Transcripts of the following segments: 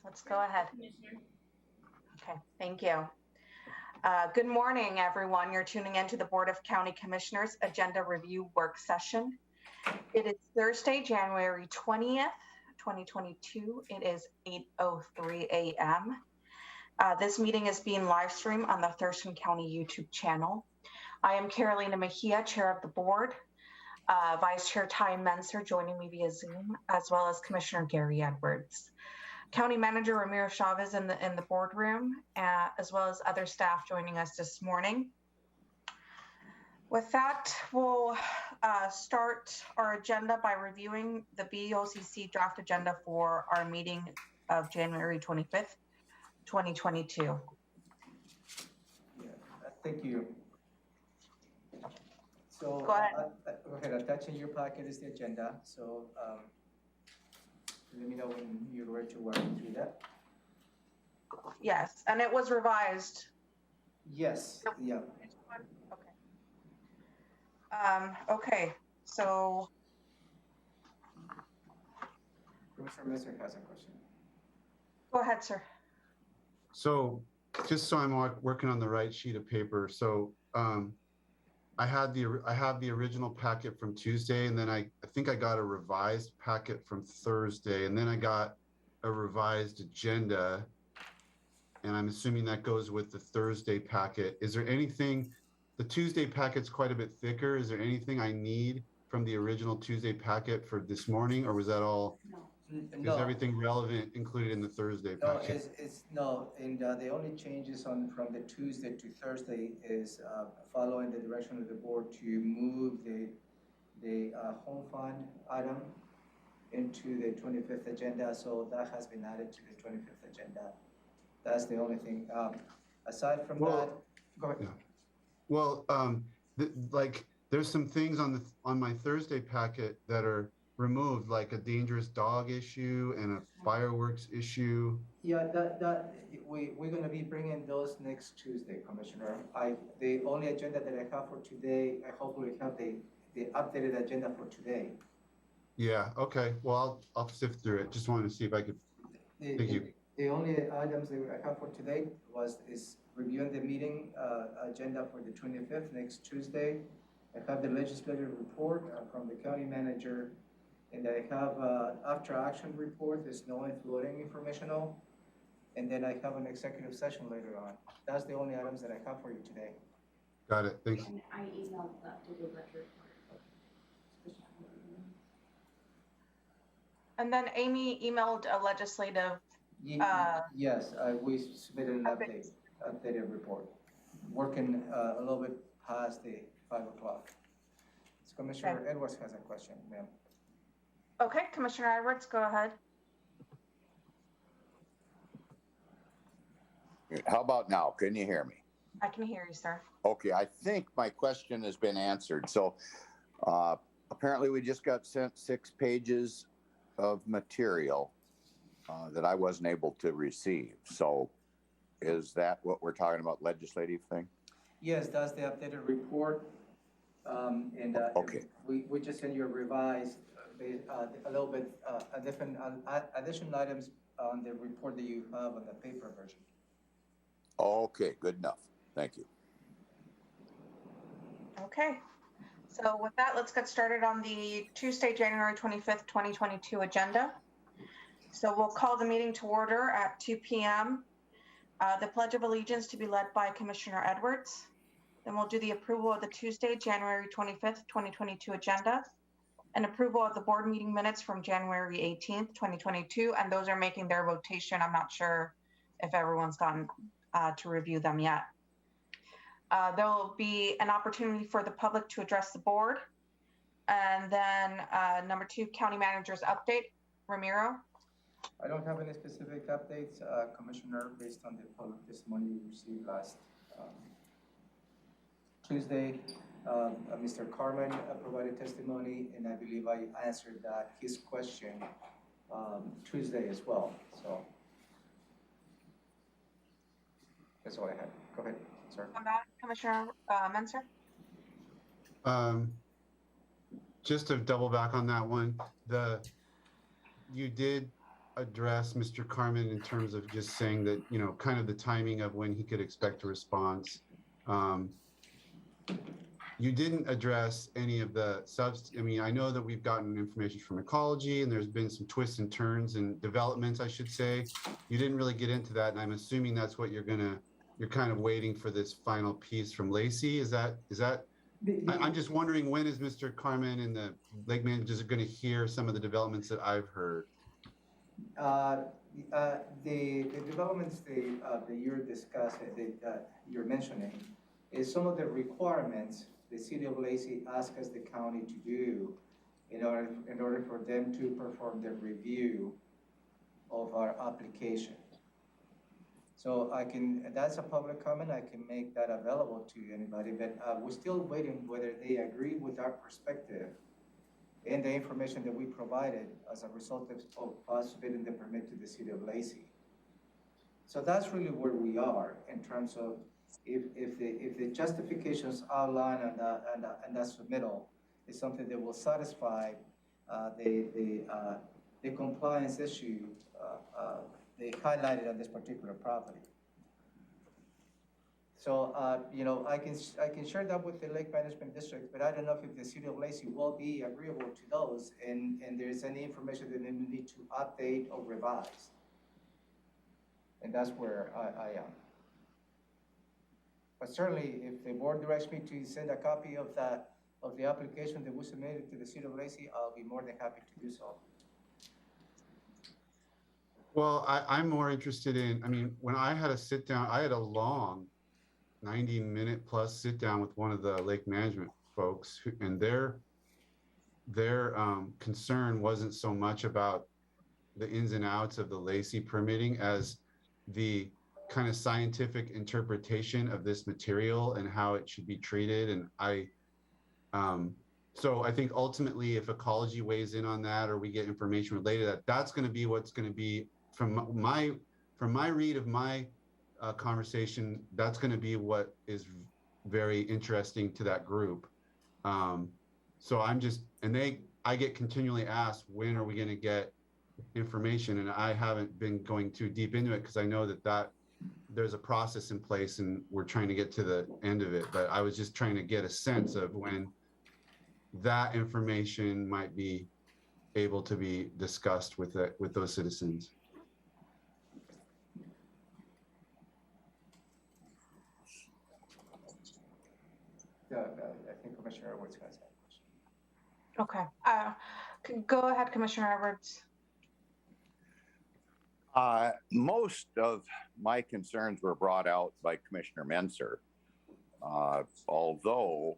Let's go ahead. Okay, thank you. Good morning, everyone. You're tuning into the Board of County Commissioners Agenda Review Work Session. It is Thursday, January 20th, 2022. It is 8:03 a.m. This meeting is being live streamed on the Thurston County YouTube channel. I am Carolina Mejia, Chair of the Board. Vice Chair Ty Menser joining me via Zoom, as well as Commissioner Gary Edwards. County Manager Ramiro Chavez in the boardroom, as well as other staff joining us this morning. With that, we'll start our agenda by reviewing the BoCC draft agenda for our meeting of January 25th, 2022. Yeah, thank you. So Go ahead. Go ahead. Attached in your packet is the agenda. So let me know when you're ready to work through that. Yes, and it was revised. Yes. Yeah. Okay. Okay. So Commissioner Messer has a question. go ahead, sir. So just so I'm working on the right sheet of paper. So I have the original packet from Tuesday, and then I think I got a revised packet from Thursday, and then I got a revised agenda, and I'm assuming that goes with the Thursday packet. Is there anything, the Tuesday packet's quite a bit thicker. Is there anything I need from the original Tuesday packet for this morning, or was that all? No. Is everything relevant included in the Thursday packet? No, and the only changes from the Tuesday to Thursday is following the direction of the board to move the home fund item into the 25th agenda. So that has been added to the 25th agenda. That's the only thing. Aside from that, go ahead. Yeah. Well, like there's some things on my Thursday packet that are removed, like a dangerous dog issue and a fireworks issue. Yeah, we're going to be bringing those next Tuesday, Commissioner. The only agenda that I have for today, I hopefully have the updated agenda for today. Yeah. Okay. Well, I'll sift through it. Just wanted to see if I could. Thank you. The only items that I have for today is reviewing the meeting agenda for the 25th, next Tuesday. I have the legislative report from the county manager. And I have after action report, there's no floating informational. And then I have an executive session later on. That's the only items that I have for you today. Got it. Thanks. And I emailed that to the record. And then Amy emailed a legislative. Yes, we submitted an updated report. Working a little bit past the 5 o'clock. So Commissioner Okay. Edwards has a question, ma'am. Okay, Commissioner Edwards, go ahead. How about now? Can you hear me? I can hear you, sir. Okay, I think my question has been answered. So apparently we just got sent 6 pages of material that I wasn't able to receive. So is that what we're talking about, legislative thing? Yes, that's the updated report. Okay. We just sent you a revised, a little bit, different additional items on the report that you have on the paper version. Okay, good enough. Thank you. Okay. So with that, let's get started on the Tuesday, January 25th, 2022 agenda. So we'll call the meeting to order at 2 p.m. The Pledge of Allegiance to be led by Commissioner Edwards. Then we'll do the approval of the Tuesday, January 25th, 2022 agenda and approval of the board meeting minutes from January 18th, 2022. And those are making their rotation. I'm not sure if everyone's gotten to review them yet. There will be an opportunity for the public to address the board. And then number 2, county manager's update. Ramiro. I don't have any specific updates, Commissioner, based on the public testimony we received last Tuesday. Mr. Carmen provided testimony, and I believe I answered his question Tuesday as well. So that's all I had. Go ahead, sir. Commissioner Menser. Just to double back on that one, you did address Mr. Carmen in terms of just saying that, you know, kind of the timing of when he could expect a response. You didn't address any of the I mean, I know that we've gotten information from ecology and there's been some twists and turns and developments, I should say. You didn't really get into that, and I'm assuming that's what you're kind of waiting for this final piece from Lacey. Is that? I'm just wondering, when is Mr. Carmen and the lake managers going to hear some of the developments that I've heard? The developments that you're discussing, that you're mentioning, is some of the requirements the city of Lacey asks the county to do in order for them to perform the review of our application. So that's a public comment, I can make that available to anybody, but we're still waiting whether they agree with our perspective and the information that we provided as a result of us submitting the permit to the city of Lacey. So that's really where we are in terms of if the justifications outlined and that submittal is something that will satisfy the compliance issue they highlighted on this particular property. So, you know, I can share that with the Lake Management District, but I don't know if the city of Lacey will be agreeable to those and there's any information that they need to update or revise. And that's where I am. But certainly, if the board directs me to send a copy of the application that we submitted to the city of Lacey, I'll be more than happy to do so. Well, I'm more interested in, I mean, when I had I had a long 90-minute plus sit down with one of the lake management folks, and their concern wasn't so much about the ins and outs of the Lacey permitting as the kind of scientific interpretation of this material and how it should be treated. And so I think ultimately, if ecology weighs in on that, or we get information related to that, that's going to be what's going to be from my read of my conversation. That's going to be what is very interesting to that group. So I get continually asked, when are we going to get information? And I haven't been going too deep into it because I know that there's a process in place and we're trying to get to the end of it. But I was just trying to get a sense of when that information might be able to be discussed with those citizens. I think Commissioner Edwards has that question. Okay. Go ahead, Commissioner Edwards. Most of my concerns were brought out by Commissioner Menser, although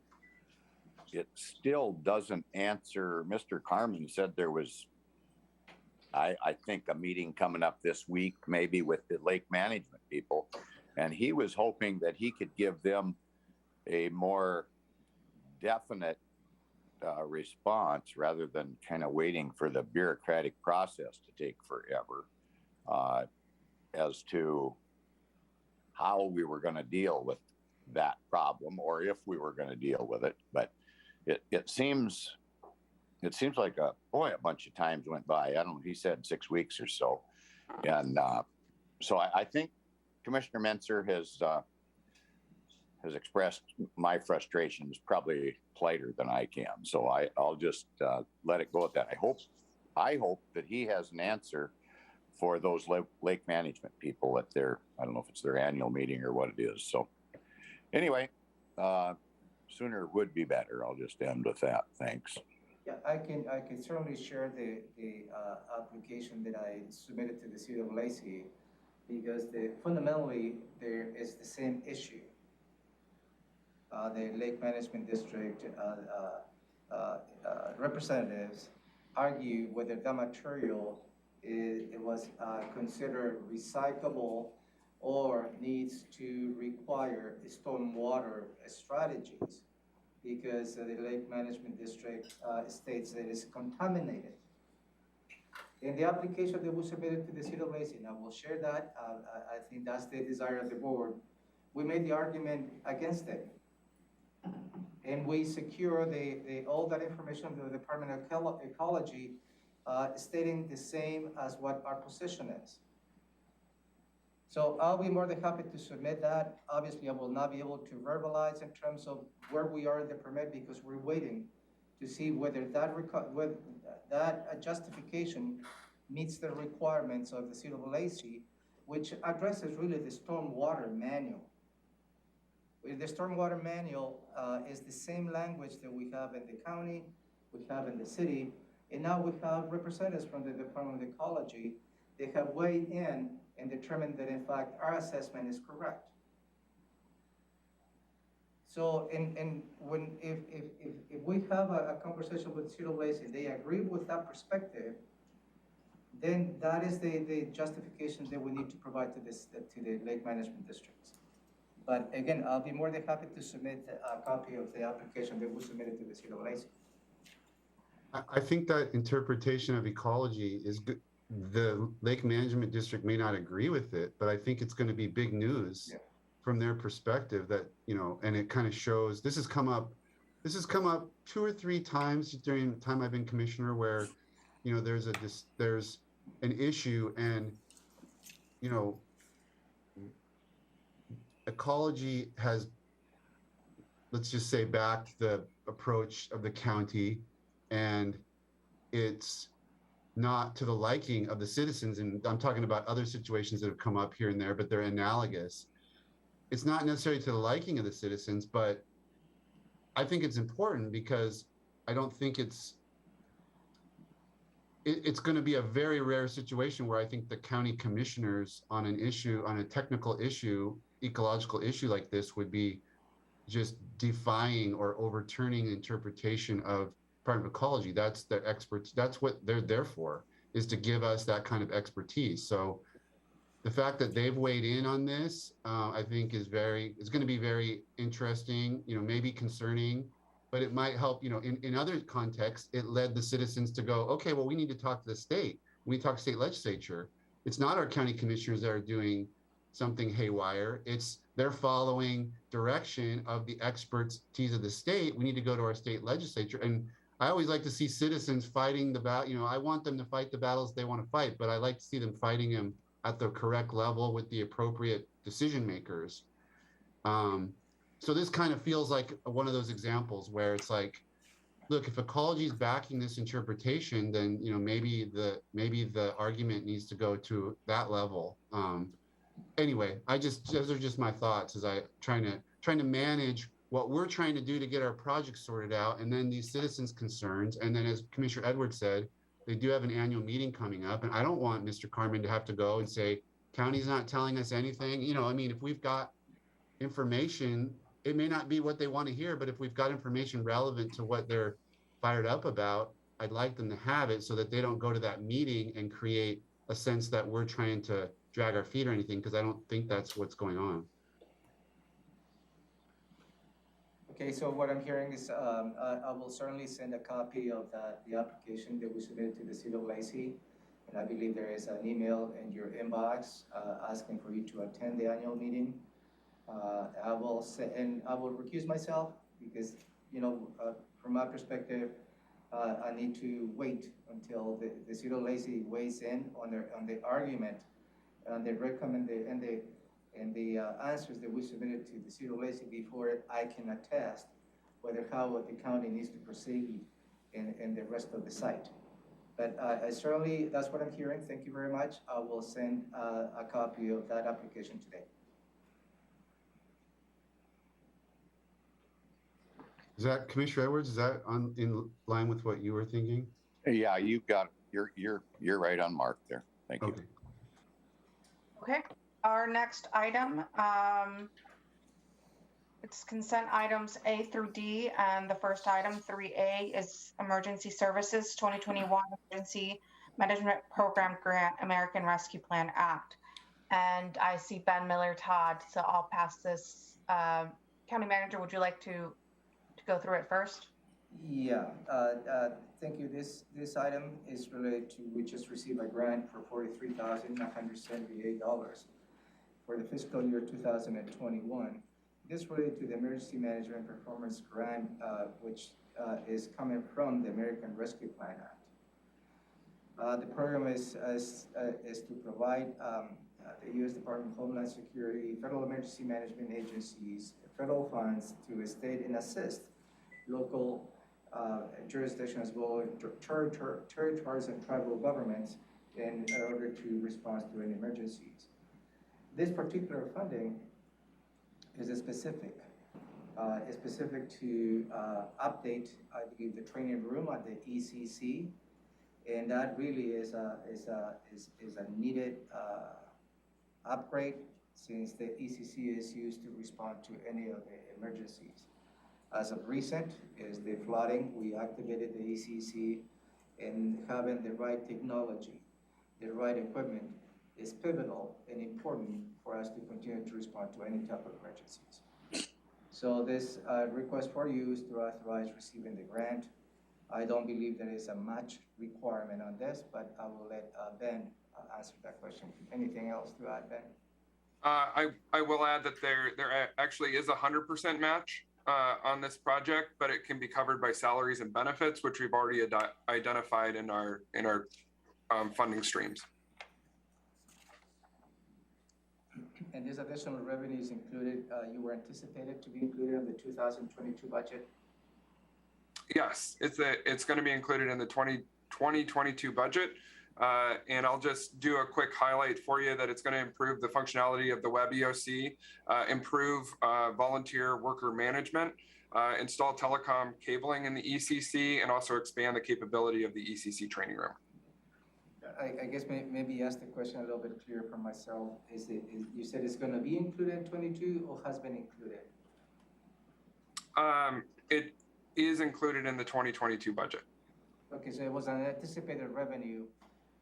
it still doesn't answer. Mr. Carmen said there was, I think, a meeting coming up this week, maybe with the lake management people, and he was hoping that he could give them a more definite response rather than kind of waiting for the bureaucratic process to take forever. As to how we were going to deal with that problem, or if we were going to deal with it. But it seems like a bunch of times went by. I don't know, he said 6 weeks or so. And so I think Commissioner Menser has expressed my frustrations probably politer than I can. So I'll just let it go at that. I hope that he has an answer for those lake management people at I don't know if it's their annual meeting or what it is. So anyway, sooner would be better. I'll just end with that. Thanks. Yeah, I can certainly share the application that I submitted to the city of Lacey, because fundamentally there is the same issue. The Lake Management District representatives argue whether that material it was considered recyclable or needs to require stormwater strategies, because the Lake Management District states that it is contaminated. In the application that was submitted to the city of Lacey, and I will share that, I think that's the desire of the board, we made the argument against it. And we secure all that information from the Department of Ecology stating the same as what our position is. So I'll be more than happy to submit that. Obviously, I will not be able to verbalize in terms of where we are in the permit because we're waiting to see whether that justification meets the requirements of the city of Lacey, which addresses really the stormwater manual. The stormwater manual is the same language that we have in the county, we have in the city, and now we have representatives from the Department of Ecology. They have weighed in and determined that in fact our assessment is correct. So if we have a conversation with City of Lacey, they agree with that perspective, then that is the justification that we need to provide to the Lake Management Districts. But again, I'll be more than happy to submit a copy of the application that we submitted to the City of Lacey. I think that interpretation of ecology is good. The Lake Management District may not agree with it, but I think it's going to be big news from their perspective that, you know, and it kind of shows, this has come up 2 or 3 times during the time I've been commissioner where, you know, there's an issue and, you know, ecology has, let's just say, backed the approach of the county, and it's not to the liking of the citizens. And I'm talking about other situations that have come up here and there, but they're analogous. It's not necessarily to the liking of the citizens, but I think it's important because I don't think it's going to be a very rare situation where I think the county commissioners on an issue, on a technical issue, ecological issue like this would be just defying or overturning interpretation of Department of Ecology. That's their experts. That's what they're there for, is to give us that kind of expertise. So the fact that they've weighed in on this, I think is going to be very interesting, you know, maybe concerning, but it might help, you know, in other contexts, it led the citizens to go, okay, well, we need to talk to the state. We talk to state legislature. It's not our county commissioners that are doing something haywire. They're following direction of the expertise of the state. We need to go to our state legislature. And I always like to see citizens fighting the battle. You know, I want them to fight the battles they want to fight, but I like to see them fighting them at the correct level with the appropriate decision makers. So this kind of feels like one of those examples where it's like, look, if ecology is backing this interpretation, then, you know, maybe the argument needs to go to that level. Anyway, those are just my thoughts as I trying to manage what we're trying to do to get our project sorted out, and then these citizens' concerns. And then, as Commissioner Edwards said, they do have an annual meeting coming up, and I don't want Mr. Carmen to have to go and say, county's not telling us anything. You know, I mean, if we've got information, it may not be what they want to hear, but if we've got information relevant to what they're fired up about, I'd like them to have it so that they don't go to that meeting and create a sense that we're trying to drag our feet or anything, because I don't think that's what's going on. Okay, so what I'm hearing is I will certainly send a copy of the application that we submitted to the City of Lacey. And I believe there is an email in your inbox asking for you to attend the annual meeting. I will recuse myself because, you know, from my perspective, I need to wait until the City of Lacey weighs in on the argument and the answers that we submitted to the City of Lacey before I can attest how the county needs to proceed in the rest of the site. But I certainly, that's what I'm hearing. Thank you very much. I will send a copy of that application today. Is that, Commissioner Edwards, is that in line with what you were thinking? Yeah, you got you're right on mark there. Thank you. Okay. Our next item, it's consent items A through D, and the first item, 3A, is Emergency Services 2021 Emergency Management Program Grant, American Rescue Plan Act. And I see Ben Miller Todd, so I'll pass this. County Manager, would you like to go through it first? Yeah, thank you. This item is related to, we just received a grant for $43,978 for the fiscal year 2021. This related to the Emergency Management Performance Grant, which is coming from the American Rescue Plan Act. The program is to provide the U.S. Department of Homeland Security, federal emergency management agencies, federal funds to state and assist local jurisdictions, as well as territories and tribal governments in order to respond to any emergencies. This particular funding is specific to update, I believe, the training room at the ECC, and that really is a needed upgrade, since the ECC is used to respond to any of the emergencies. As of recent is the flooding. We activated the ECC, and having the right technology, the right equipment is pivotal and important for us to continue to respond to any type of emergencies. So this request for you is to authorize receiving the grant. I don't believe there is a match requirement on this, but I will let Ben answer that question. Anything else to add, Ben? I will add that there actually is 100% match on this project, but it can be covered by salaries and benefits, which we've already identified in our funding streams. And this additional revenue is included, you were anticipated to be included in the 2022 budget? Yes, it's going to be included in the 2022 budget. And I'll just do a quick highlight for you that it's going to improve the functionality of the web EOC, improve volunteer worker management, install telecom cabling in the ECC, and also expand the capability of the ECC training room. I guess maybe ask the question a little bit clearer for myself. You said it's going to be included in 22 or has been included? It is included in the 2022 budget. Okay, so it was an anticipated revenue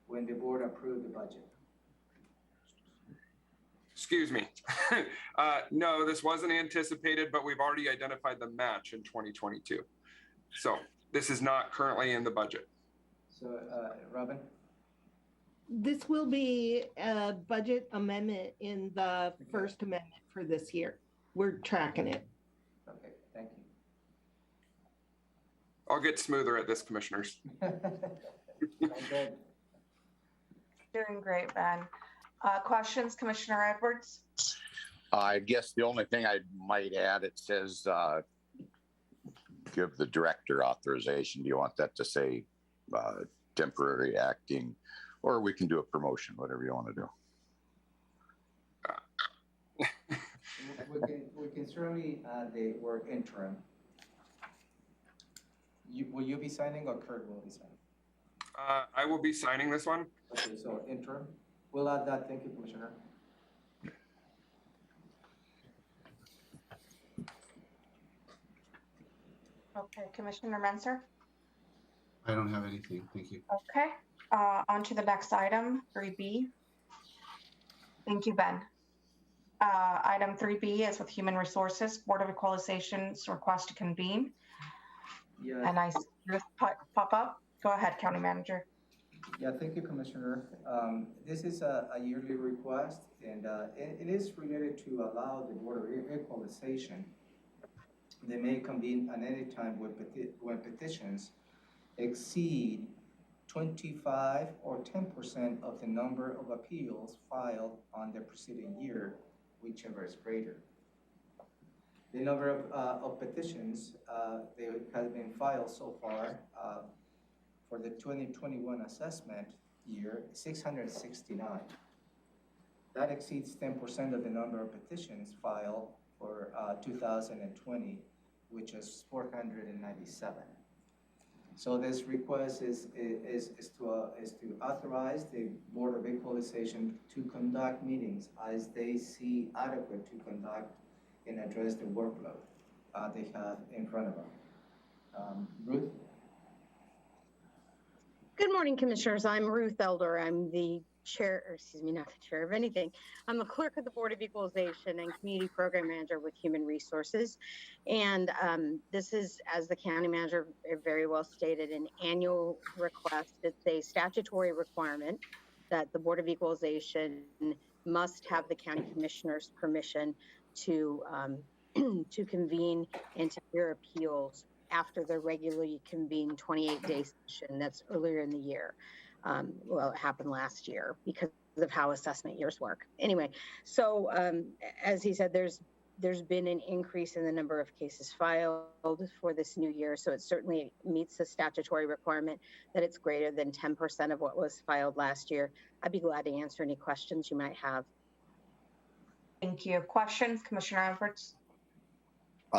when the board approved the budget. Excuse me. No, this wasn't anticipated, but we've already identified the match in 2022. So this is not currently in the budget. So, Robin? This will be a budget amendment in the first amendment for this year. We're tracking it. Okay, thank I'll get smoother at this, commissioners. you. Good. Doing great, Ben. Questions, Commissioner Edwards? I guess the only thing I might add, it says give the director authorization. Do you want that to say temporary acting, or we can do a promotion, whatever you want to do? We can certainly add the word interim. Will you be signing or Kurt will be signing? I will be signing this one. Okay, so interim. We'll add that. Thank you, Commissioner. Okay, Commissioner Menser? I don't have anything. Thank you. Okay, on to the next item, 3B. Thank you, Ben. Item 3B is with Human Resources, Board of Equalization's request to convene. Yeah. And I see Ruth pop up. Go ahead, County Manager. Yeah, thank you, Commissioner. This is a yearly request, and it is related to allow the Board of Equalization. They may convene at any time when petitions exceed 25 or 10% of the number of appeals filed on the preceding year, whichever is greater. The number of petitions that have been filed so far for the 2021 assessment year, 669. That exceeds 10% of the number of petitions filed for 2020, which is 497. So this request is to authorize the Board of Equalization to conduct meetings as they see adequate to conduct and address the workload they have in front of them. Ruth? Good morning, Commissioners. I'm Ruth Elder. I'm the chair, or excuse me, not the chair of anything. I'm the clerk of the Board of Equalization and Community Program Manager with Human Resources. And this is, as the county manager very well stated, an annual request. It's a statutory requirement that the Board of Equalization must have the county commissioner's permission to to convene and to hear appeals after the regularly convened 28-day session that's earlier in the year. Well, it happened last year because of how assessment years work. Anyway, so as he said, there's been an increase in the number of cases filed for this new year. So it certainly meets the statutory requirement that it's greater than 10% of what was filed last year. I'd be glad to answer any questions you might have. Thank you. Questions, Commissioner Edwards?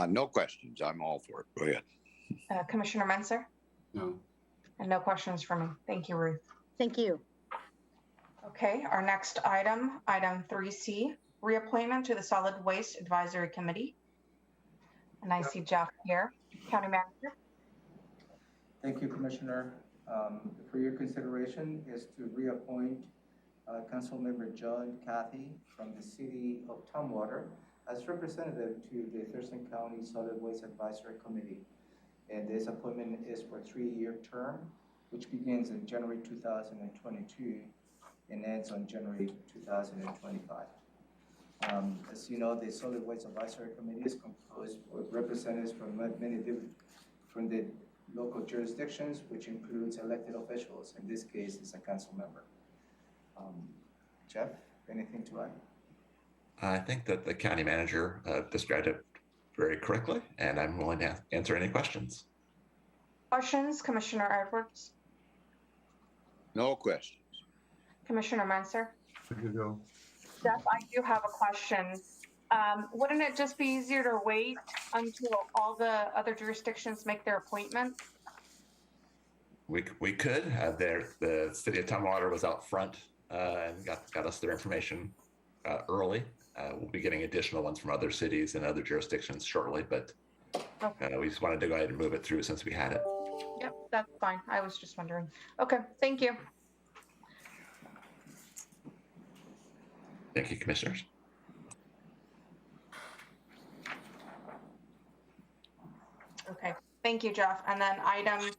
No questions. I'm all for it. Go ahead. Commissioner Menser? No. And no questions for me. Thank you, Ruth. Thank you. Okay, our next item, item 3C, reappointment to the Solid Waste Advisory Committee. And I see Jeff here, County Manager. Thank you, Commissioner. For your consideration is to reappoint Councilmember John Cathy from the City of Tumwater as representative to the Thurston County Solid Waste Advisory Committee. And this appointment is for a 3-year term, which begins in January 2022 and ends on January 2025. As you know, the Solid Waste Advisory Committee is composed with representatives from many different, from the local jurisdictions, which includes elected officials. In this case, it's a council member. Jeff, anything to add? I think that the county manager described it very correctly, and I'm willing to answer any questions. Questions, Commissioner Edwards? No questions. Commissioner Menser? Good to go. Jeff, I do have a question. Wouldn't it just be easier to wait until all the other jurisdictions make their appointment? We could. The city of Tumwater was out front and got us their information early. We'll be getting additional ones from other cities and other jurisdictions shortly, but we just wanted to go ahead and move it through since we had it. Yep, that's fine. I was just wondering. Okay, thank you. Thank you, commissioners. Okay, thank you, Jeff. And then item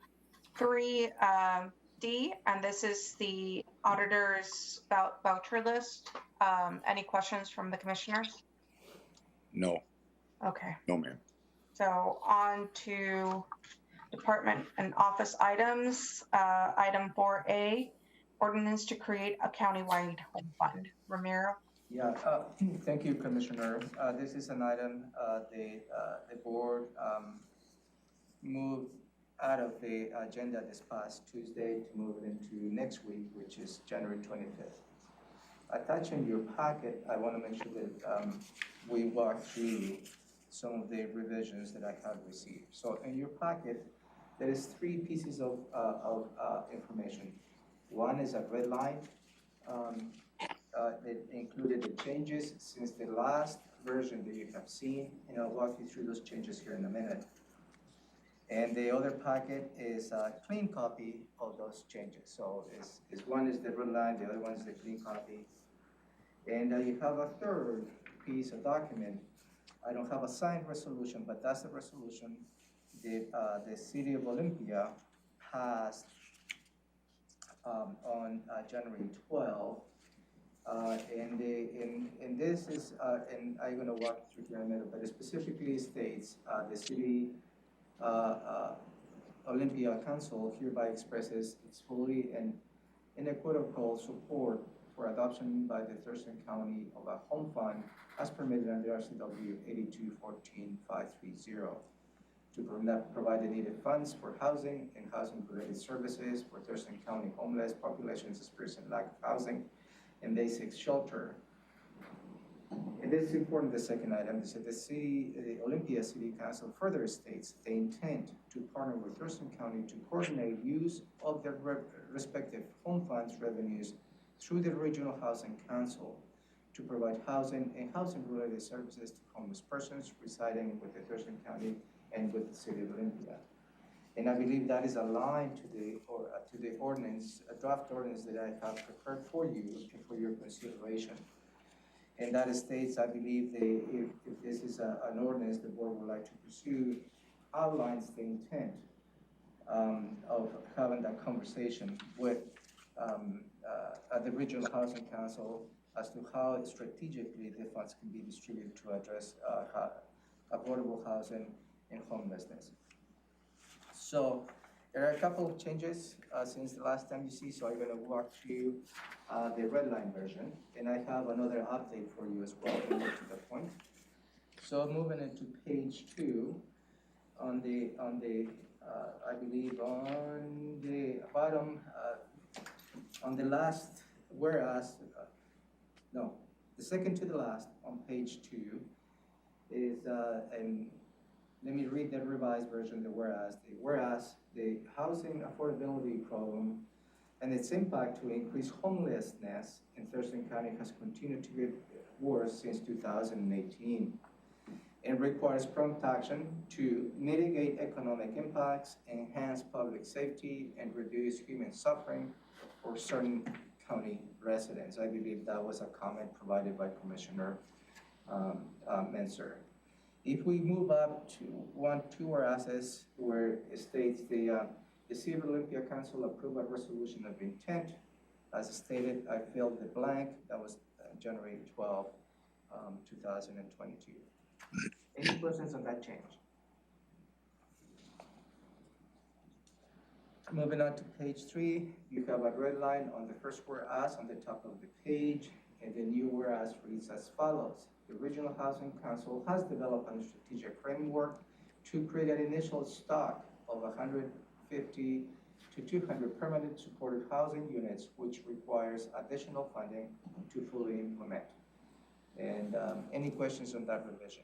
3D, and this is the auditor's voucher list. Any questions from the commissioners? No. Okay, No, ma'am. so on to department and office items. Item 4A, ordinance to create a countywide home fund. Ramiro? Yeah, thank you, Commissioner. This is an item the board moved out of the agenda this past Tuesday to move it into next week, which is January 25th. Attached in your packet, I want to make sure that we walk through some of the revisions that I have received. So in your packet, there is 3 pieces of information. One is a red line. It included the changes since the last version that you have seen, and I'll walk you through those changes here in a minute. And the other packet is a clean copy of those changes. So one is the red line, the other one is the clean copy. And you have a third piece of document. I don't have a signed resolution, but that's the resolution that the City of Olympia passed on January 12th. And this is, and I'm going to walk through here in a minute, but it specifically states the City Olympia Council hereby expresses its fully and unequivocal support for adoption by the Thurston County of a home fund as permitted under RCW 8214-530 to provide the needed funds for housing and housing-related services for Thurston County homeless populations experiencing lack of housing and basic shelter. And this is important, the second item, is that the Olympia City Council further states the intent to partner with Thurston County to coordinate use of their respective home funds revenues through the Regional Housing Council to provide housing and housing-related services to homeless persons residing with the Thurston County and with the City of Olympia. And I believe that is aligned to the ordinance, a draft ordinance that I have prepared for you and for your consideration. And that states, I believe, if this is an ordinance the board would like to pursue, outlines the intent of having that conversation with the Regional Housing Council as to how strategically the funds can be distributed to address affordable housing and homelessness. So There are a couple of changes since the last time you see, so I'm gonna walk through the red line version, and I have another update for you as well, to get to the point. So moving into page 2, on the I believe on the bottom, on the last whereas, no, the second to the last on page 2 is, and let me read the revised version, whereas the housing affordability problem and its impact to increase homelessness in Thurston County has continued to get worse since 2018 and requires prompt action to mitigate economic impacts, enhance public safety, and reduce human suffering for certain county residents. I believe that was a comment provided by Commissioner Menser. If we move up to 1-2 whereas, where it states the City of Olympia Council approved a resolution of intent. As stated, I filled the blank. That was January 12, 2022. Any questions on that change? Moving on to page 3, you have a red line on the first whereas on the top of the page, and the new whereas reads as follows. The Regional Housing Council has developed a strategic framework to create an initial stock of 150 to 200 permanent supported housing units, which requires additional funding to fully implement. And any questions on that revision?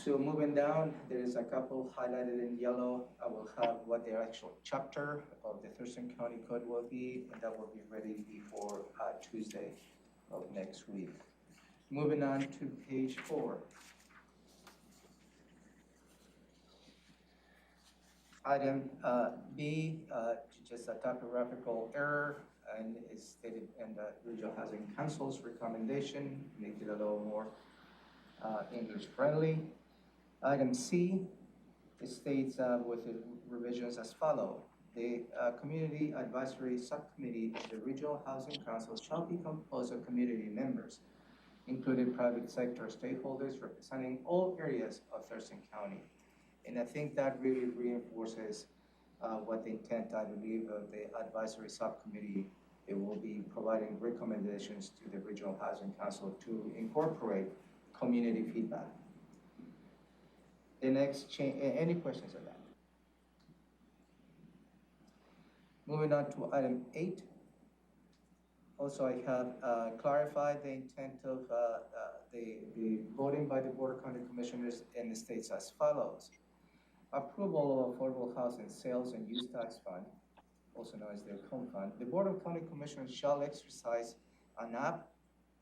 So moving down, there is a couple highlighted in yellow. I will have what the actual chapter of the Thurston County Code will be, and that will be ready before Tuesday of next week. Moving on to page 4. Item B, just a typographical error, and is stated in the Regional Housing Council's recommendation, make it a little more English friendly. Item C, it states with the revisions as follow. The Community Advisory Subcommittee of the Regional Housing Council shall be composed of community members, including private sector stakeholders representing all areas of Thurston County. And I think that really reinforces what the intent, I believe, of the Advisory Subcommittee. It will be providing recommendations to the Regional Housing Council to incorporate community feedback. The next change, any questions on that? Moving on to item 8. Also, I have clarified the intent of the voting by the Board of County Commissioners in the states as follows. Approval of Affordable Housing Sales and Use Tax Fund, also known as the Home Fund. The Board of County Commissioners shall exercise an up,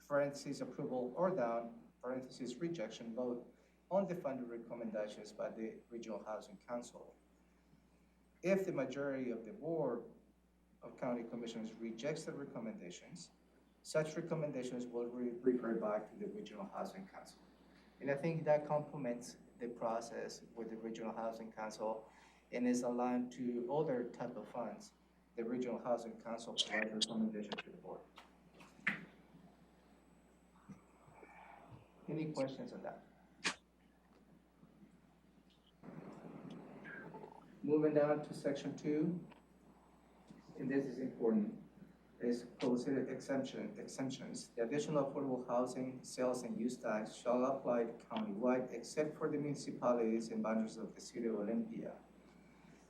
parentheses approval, or down, parentheses rejection vote on the funding recommendations by the Regional Housing Council. If the majority of the Board of County Commissioners rejects the recommendations, such recommendations will be referred back to the Regional Housing Council. And I think that complements the process with the Regional Housing Council and is aligned to other type of funds. The Regional Housing Council provides recommendations to the board. Any questions on that? Moving down to section 2, and this is important, is considered exemptions. The additional affordable housing sales and use tax shall apply countywide except for the municipalities and boundaries of the City of Olympia.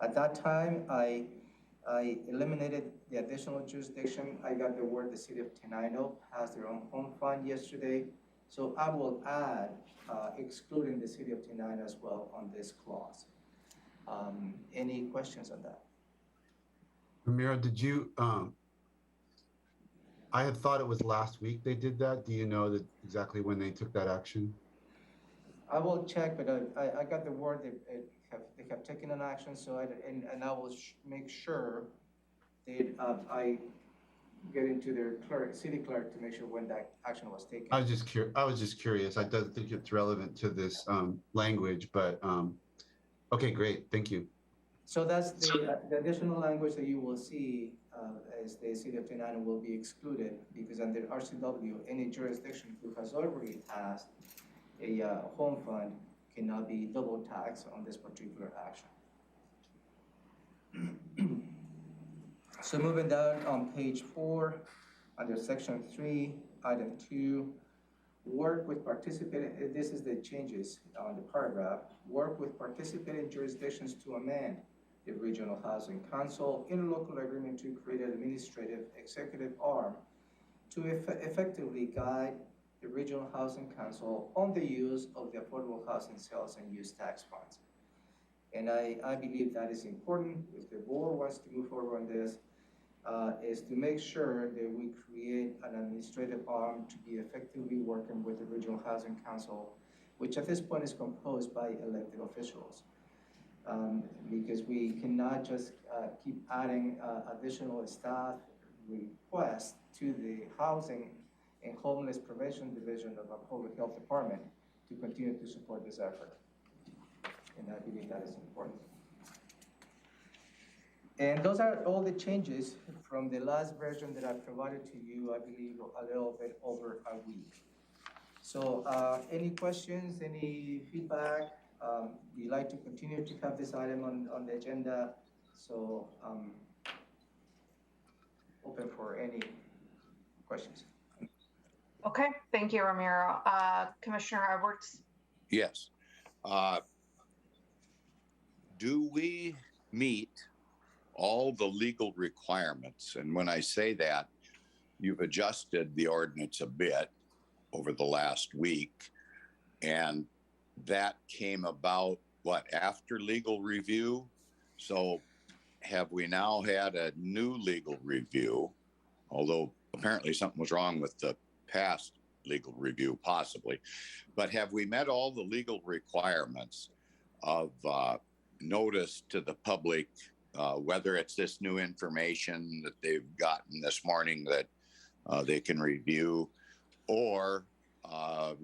At that time, I eliminated the additional jurisdiction. I got the word the City of Tenino has their own home fund yesterday. So I will add excluding the City of Tenino as well on this clause. Any questions on that? Ramiro, did you, I had thought it was last week they did that. Do you know that exactly when they took that action? I will check, but I got the word that they have taken an action, so I will make sure that I get into their city clerk to make sure when that action was taken. I was just curious. I don't think it's relevant to this language, but okay, great. Thank you. So that's the additional language that you will see as the City of Tenino will be excluded because under RCW, any jurisdiction who has already passed a home fund cannot be double taxed on this particular action. So moving down on page 4, under section 3, item 2, work with participating, this is the changes on the paragraph, work with participating jurisdictions to amend the Regional Housing Council in local agreement to create an administrative executive arm to effectively guide the Regional Housing Council on the use of the affordable housing sales and use tax funds. And I believe that is important. If the board wants to move forward on this, is to make sure that we create an administrative arm to be effectively working with the Regional Housing Council, which at this point is composed by elected officials. Because we cannot just keep adding additional staff requests to the Housing and Homeless Prevention Division of our Public Health Department to continue to support this effort. And I believe that is important. And those are all the changes from the last version that I provided to you, I believe a little bit over a week. So any questions, any feedback? We'd like to continue to have this item on the agenda. So open for any questions. Okay, thank you, Ramiro. Commissioner Edwards? Yes. Do we meet all the legal requirements? And when I say that, you've adjusted the ordinance a bit over the last week, and that came about, what, after legal review? So have we now had a new legal review, although apparently something was wrong with the past legal review, possibly, but have we met all the legal requirements of notice to the public, whether it's this new information that they've gotten this morning that they can review, or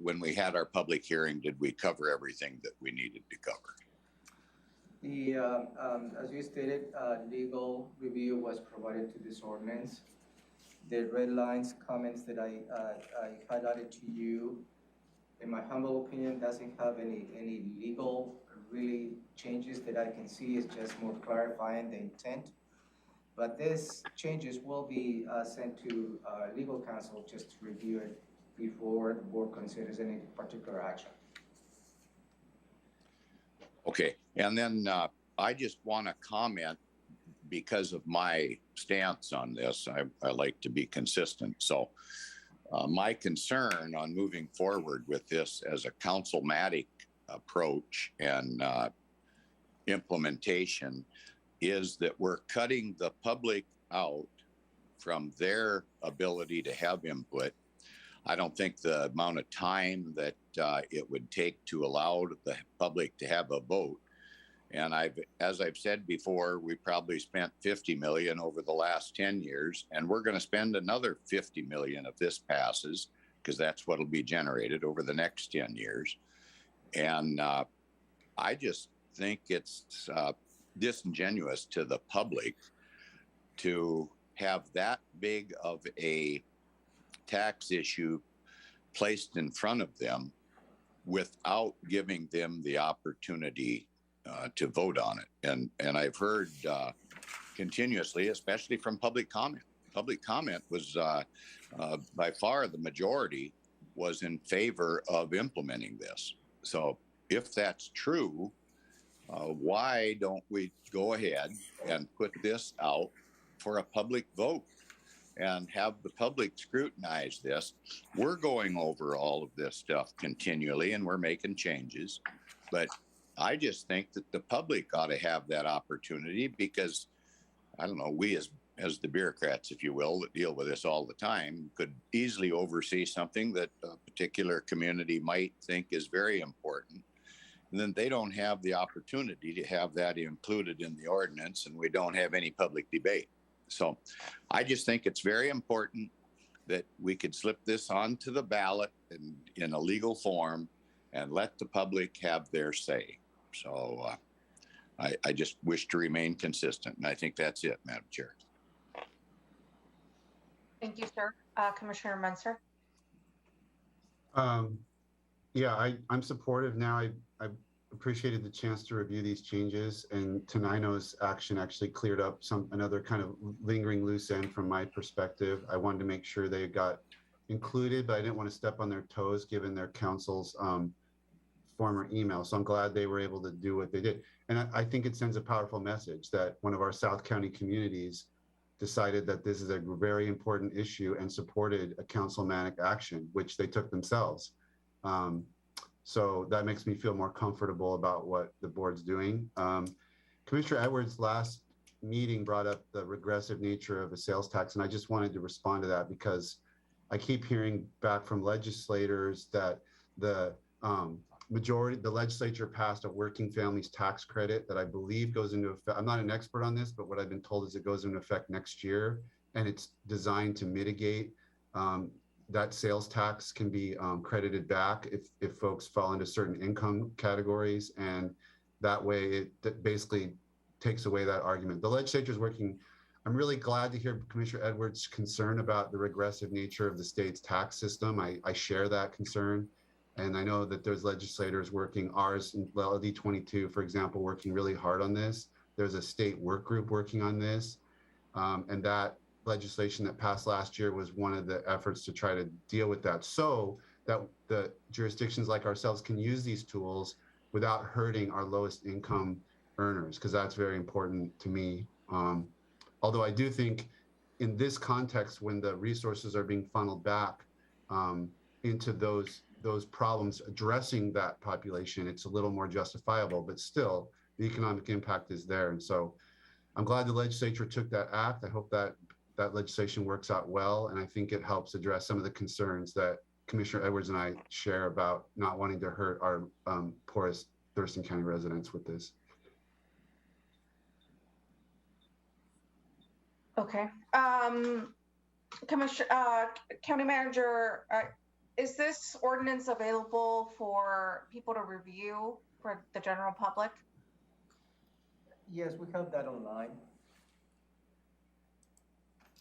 when we had our public hearing, did we cover everything that we needed to cover? The, as you stated, legal review was provided to this ordinance. The red lines comments that I highlighted to you, in my humble opinion, doesn't have any legal really changes that I can see. It's just more clarifying the intent. But these changes will be sent to legal counsel just to review it before the board considers any particular action. Okay, and then I just want to comment, because of my stance on this, I like to be consistent. So my concern on moving forward with this as a councilmatic approach and implementation is that we're cutting the public out from their ability to have input. I don't think the amount of time that it would take to allow the public to have a vote. And as I've said before, we probably spent 50 million over the last 10 years, and we're going to spend another 50 million if this passes, because that's what will be generated over the next 10 years. And I just think it's disingenuous to the public to have that big of a tax issue placed in front of them without giving them the opportunity to vote on it. And I've heard continuously, especially from public comment. Public comment was by far the majority was in favor of implementing this. So if that's true, why don't we go ahead and put this out for a public vote and have the public scrutinize this? We're going over all of this stuff continually and we're making changes, but I just think that the public ought to have that opportunity, because I don't know, we as the bureaucrats, if you will, that deal with this all the time, could easily oversee something that a particular community might think is very important. And then they don't have the opportunity to have that included in the ordinance, and we don't have any public debate. So I just think it's very important that we could slip this onto the ballot in a legal form and let the public have their say. So I just wish to remain consistent, and I think that's it, Madam Chair. Thank you, sir. Commissioner Munster? Yeah, I'm supportive now. I appreciated the chance to review these changes, and Tenino's action actually cleared up another kind of lingering loose end from my perspective. I wanted to make sure they got included, but I didn't want to step on their toes given their council's former email. So I'm glad they were able to do what they did. And I think it sends a powerful message that one of our South County communities decided that this is a very important issue and supported a councilmanic action, which they took themselves. So that makes me feel more comfortable about what the board's doing. Commissioner Edwards' last meeting brought up the regressive nature of a sales tax, and I just wanted to respond to that because I keep hearing back from legislators that the legislature passed a working families tax credit that I believe goes into effect. I'm not an expert on this, but what I've been told is it goes into effect next year, and it's designed to mitigate that sales tax can be credited back if folks fall into certain income categories, and that way it basically takes away that argument. The legislature is working. I'm really glad to hear Commissioner Edwards' concern about the regressive nature of the state's tax system. I share that concern. And I know that there's legislators working, ours in LD 22, for example, working really hard on this. There's a state work group working on this. And that legislation that passed last year was one of the efforts to try to deal with that so that the jurisdictions like ourselves can use these tools without hurting our lowest income earners, because that's very important to me. Although I do think in this context, when the resources are being funneled back into those problems, addressing that population, it's a little more justifiable, but still the economic impact is there. And so I'm glad the legislature took that act. I hope that that legislation works out well. And I think it helps address some of the concerns that Commissioner Edwards and I share about not wanting to hurt our poorest Thurston County residents with this. Okay. County Manager, is this ordinance available for people to review for the general public? Yes, we have that online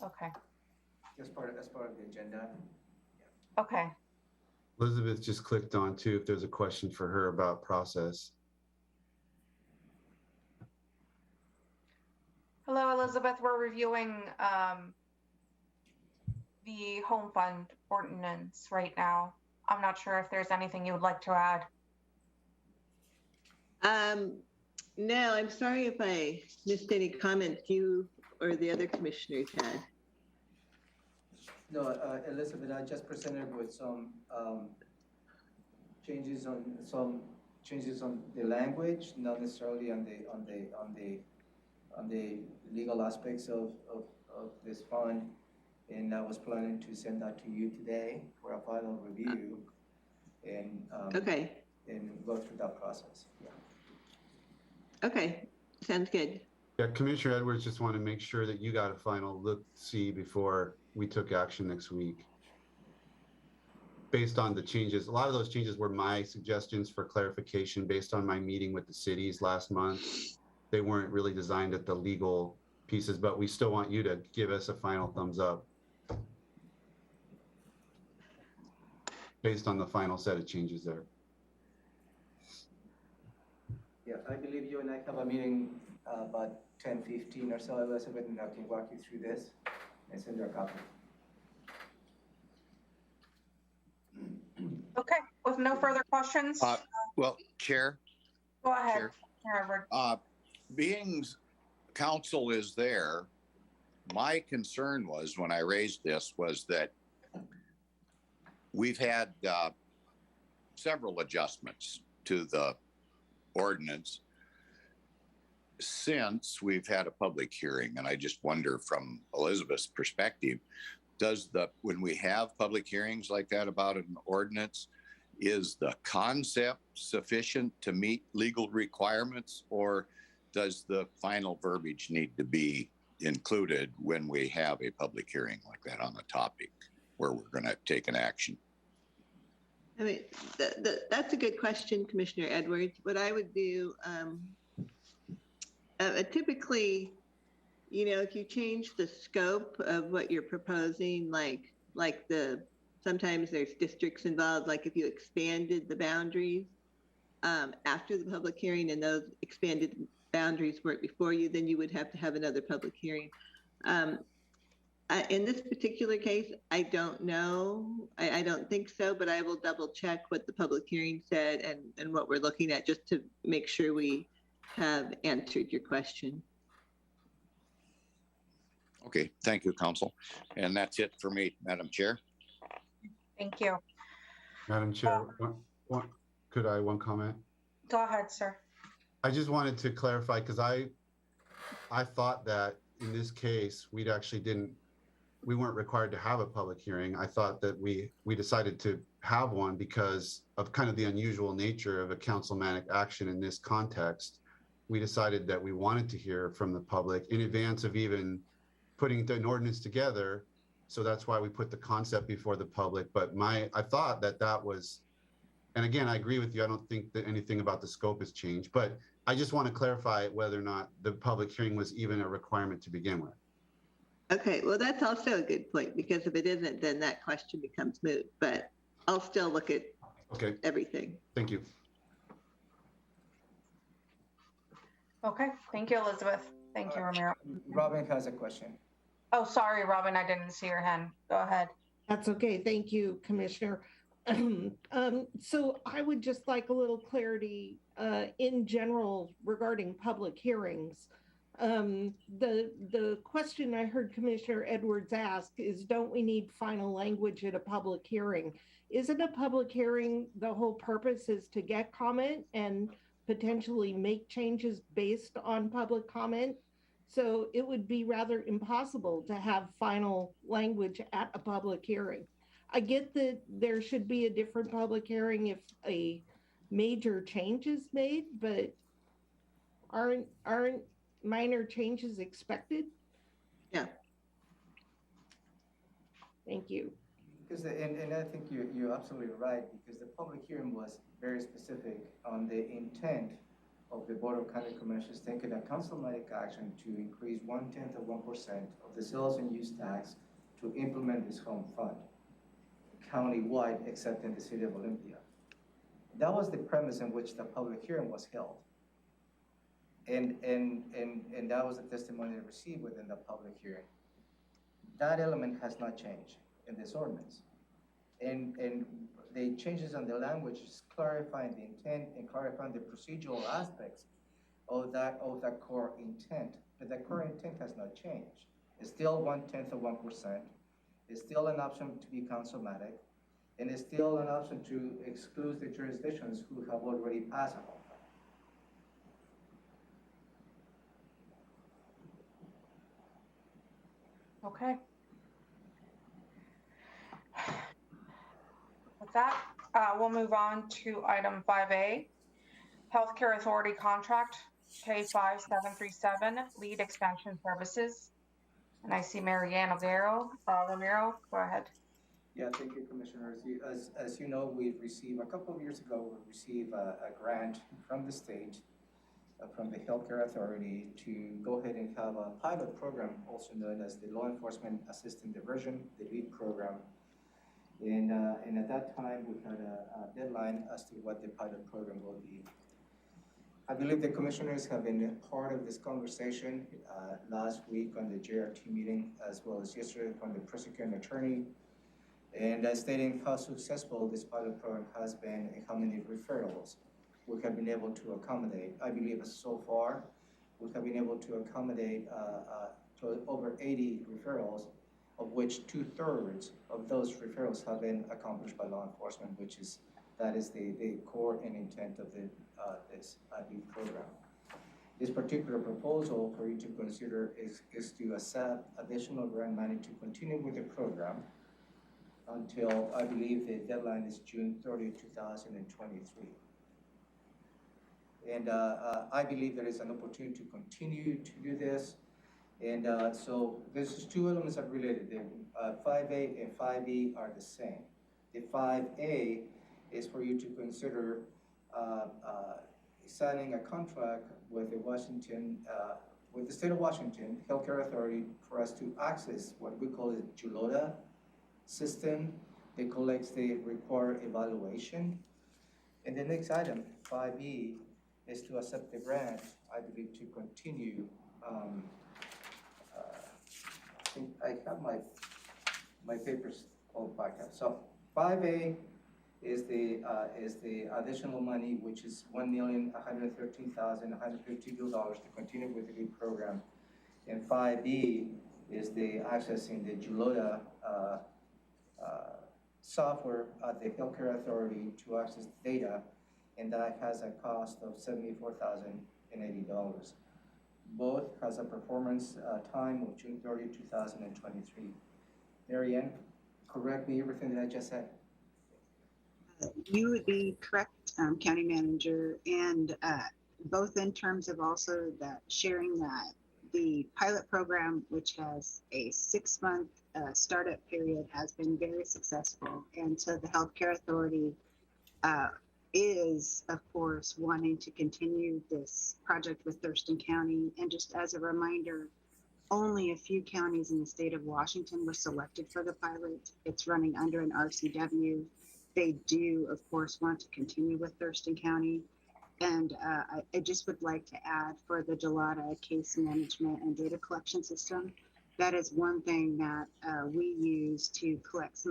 Okay. as part of the agenda. Okay. Elizabeth just clicked on too if there's a question for her about process. Hello, Elizabeth. We're reviewing the home fund ordinance right now. I'm not sure if there's anything you would like to add. No, I'm sorry if I missed any comments you or the other commissioners had. No, Elizabeth, I just presented with some changes on the language, not necessarily on the legal aspects of this fund. And I was planning to send that to you today for a final review and Okay. and go through that process. Yeah. Okay, sounds good. Yeah, Commissioner Edwards just wanted to make sure that you got a final look-see before we took action next week. Based on the changes, a lot of those changes were my suggestions for clarification based on my meeting with the cities last month. They weren't really designed at the legal pieces, but we still want you to give us a final thumbs up based on the final set of changes there. Yeah, I believe you and I have a meeting about 10:15 or so, Elizabeth, and I can walk you through this and send you a copy. Okay. With no further questions, Well, Chair, go ahead. Chair. Edward. Being council is there, my concern was when I raised this was that we've had several adjustments to the ordinance since we've had a public hearing. And I just wonder from Elizabeth's perspective, when we have public hearings like that about an ordinance, is the concept sufficient to meet legal requirements, or does the final verbiage need to be included when we have a public hearing like that on a topic where we're going to take an action? I mean, that's a good question, Commissioner Edwards. What I would do, typically, if you change the scope of what you're proposing, like the sometimes there's districts involved, like if you expanded the boundaries after the public hearing and those expanded boundaries weren't before you, then you would have to have another public hearing. In this particular case, I don't know. I don't think so, but I will double check what the public hearing said and what we're looking at just to make sure we have answered your question. Okay, thank you, Council. And that's it for me, Madam Chair. Thank you. Madam Chair, one comment? Go ahead, sir. I just wanted to clarify because I thought that in this case, we weren't required to have a public hearing. I thought that we decided to have one because of kind of the unusual nature of a councilmanic action in this context. We decided that we wanted to hear from the public in advance of even putting an ordinance together. So that's why we put the concept before the public. But I thought that was, and again, I agree with you. I don't think that anything about the scope has changed, but I just want to clarify whether or not the public hearing was even a requirement to begin with. Okay, well, that's also a good point, because if it isn't, then that question becomes moot, but I'll still look at everything. Thank you. Okay, thank you, Elizabeth. Thank you, Ramiro. Robin has a question. Oh, sorry, Robin, I didn't see your hand. Go ahead. That's okay. Thank you, Commissioner. So I would just like a little clarity in general regarding public hearings. The question I heard Commissioner Edwards ask is, don't we need final language at a public hearing? Isn't a public hearing, the whole purpose is to get comment and potentially make changes based on public comment? So it would be rather impossible to have final language at a public hearing. I get that there should be a different public hearing if a major change is made, but aren't minor changes expected? Yeah. Thank you. Because and I think you're absolutely right, because the public hearing was very specific on the intent of the Board of County Commissioners taking a councilmanic action to increase 0.1% of the sales and use tax to implement this home fund countywide, except in the city of Olympia. That was the premise in which the public hearing was held. And that was the testimony received within the public hearing. That element has not changed in this ordinance. And the changes on the language is clarifying the intent and clarifying the procedural aspects of that core intent. But the core intent has not changed. It's still 0.1%. It's still an option to be councilmanic, and it's still an option to exclude the jurisdictions who have already passed a home fund. Okay. With that, we'll move on to item 5A, Healthcare Authority Contract K5737, Lead Expansion Services. And I see Marianne Romero. Go ahead. Yeah, thank you, Commissioners. As you know, we've received, a couple of years ago, we received a grant from the state, from the Healthcare Authority, to go ahead and have a pilot program, also known as the Law Enforcement Assistant Diversion, the LEAD program. And at that time, we had a deadline as to what the pilot program will be. I believe the commissioners have been part of this conversation last week on the JRT meeting, as well as yesterday from the prosecuting attorney, and stating how successful this pilot program has been and how many referrals we have been able to accommodate. I believe so far, we have been able to accommodate to over 80 referrals, of which 2/3 of those referrals have been accomplished by law enforcement, that is the core and intent of this LEAD program. This particular proposal for you to consider is to accept additional grant money to continue with the program until, I believe, the deadline is June 30, 2023. And I believe there is an opportunity to continue to do this. And so there's two elements that are related. The 5A and 5B are the same. The 5A is for you to consider signing a contract with the state of Washington Healthcare Authority for us to access what we call the JULOTA system They collect the required evaluation. And the next item, 5E, is to accept the grant, I believe, to continue. I think I have my papers all back up. So 5A is the additional money, which is $1,113,152 to continue with the LEAD program. And 5B is the accessing the Julota software at the Healthcare Authority to access data, and that has a cost of $74,080. Both has a performance time of June 30, 2023. Mary Ann, correct me everything that I just said. You would be correct, County Manager, and both in terms of also that sharing that the pilot program, which has a 6-month startup period, has been very successful. And so the Healthcare Authority is, of course, wanting to continue this project with Thurston County. And just as a reminder, only a few counties in the state of Washington were selected for the pilot. It's running under an RCW. They do, of course, want to continue with Thurston County. And I just would like to add for the Gelada case management and data collection system, that is one thing that we use to collect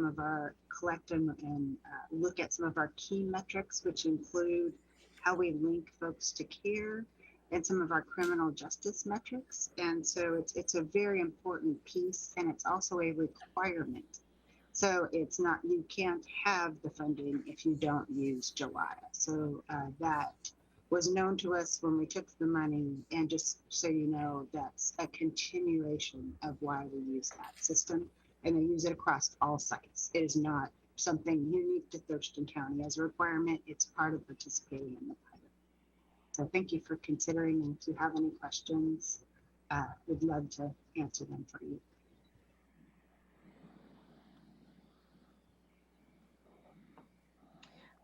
and look at some of our key metrics, which include how we link folks to care and some of our criminal justice metrics. And so it's a very important piece, and it's also a requirement. So it's not, you can't have the funding if you don't use Gelada. So that was known to us when we took the money, and just so you know, that's a continuation of why we use that system, and they use it across all sites. It is not something unique to Thurston County as a requirement. It's part of participating in the pilot. So thank you for considering, and if you have any questions, we'd love to answer them for you.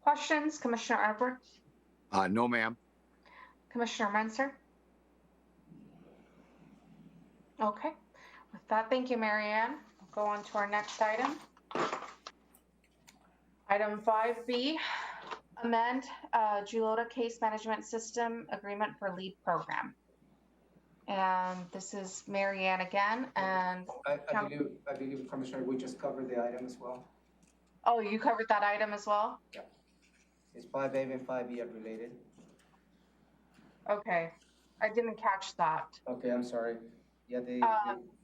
Questions, Commissioner Edwards? No, ma'am. Commissioner Menzer? Okay, with that, thank you, Mary Ann. We'll go on to our next item. Item 5B, amend Julota Case Management System Agreement for LEAD Program. And this is Mary Ann again, and I believe, Commissioner, we just covered the item as well. oh, you covered that item as well? Yeah. It's 5A and 5B are related. Okay, I didn't catch that. Okay, I'm sorry. Yeah, the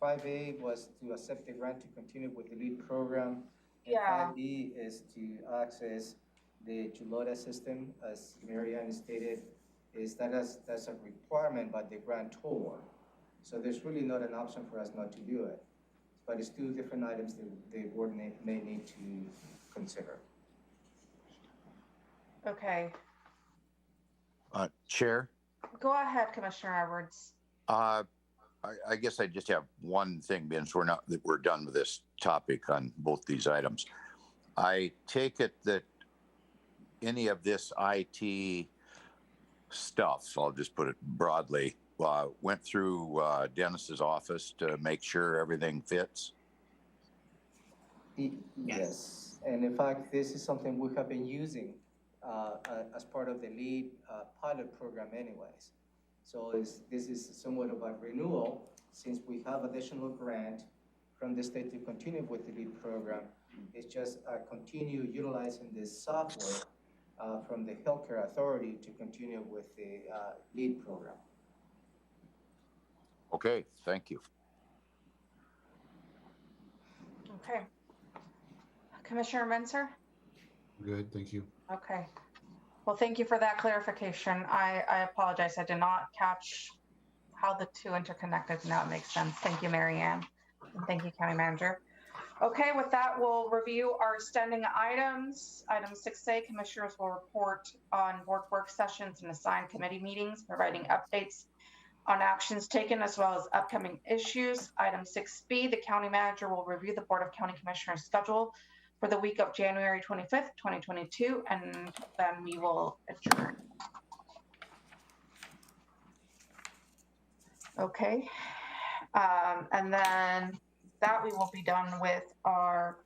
5A was to accept the grant to continue with the LEAD program. And Yeah. 5B is to access the Julota system, as Mary Ann stated, that's a requirement by the grantor. So there's really not an option for us not to do it. But it's two different items that the board may need to consider. Okay, Chair, go ahead, Commissioner Edwards. I guess I just have one thing, since we're done with this topic on both these items. I take it that any of this IT stuff, so I'll just put it broadly, went through Dennis's office to make sure everything fits. Yes, and in fact, this is something we have been using as part of the LEAD pilot program anyways. So this is somewhat of a renewal, since we have additional grant from the state to continue with the LEAD program. It's just continue utilizing this software from the Healthcare Authority to continue with the LEAD program. Okay, thank you. Okay. Commissioner Menzer? Good, thank you. Okay. Well, thank you for that clarification. I apologize. I did not catch how the two interconnected. Now it makes sense. Thank you, Mary Ann. And thank you, County Manager. Okay, with that, we'll review our standing items. Item 6A, Commissioners will report on board work sessions and assigned committee meetings, providing updates on actions taken as well as upcoming issues. Item 6B, the County Manager will review the Board of County Commissioners schedule for the week of January 25th, 2022, and then we will adjourn. Okay, and then that we will be done with our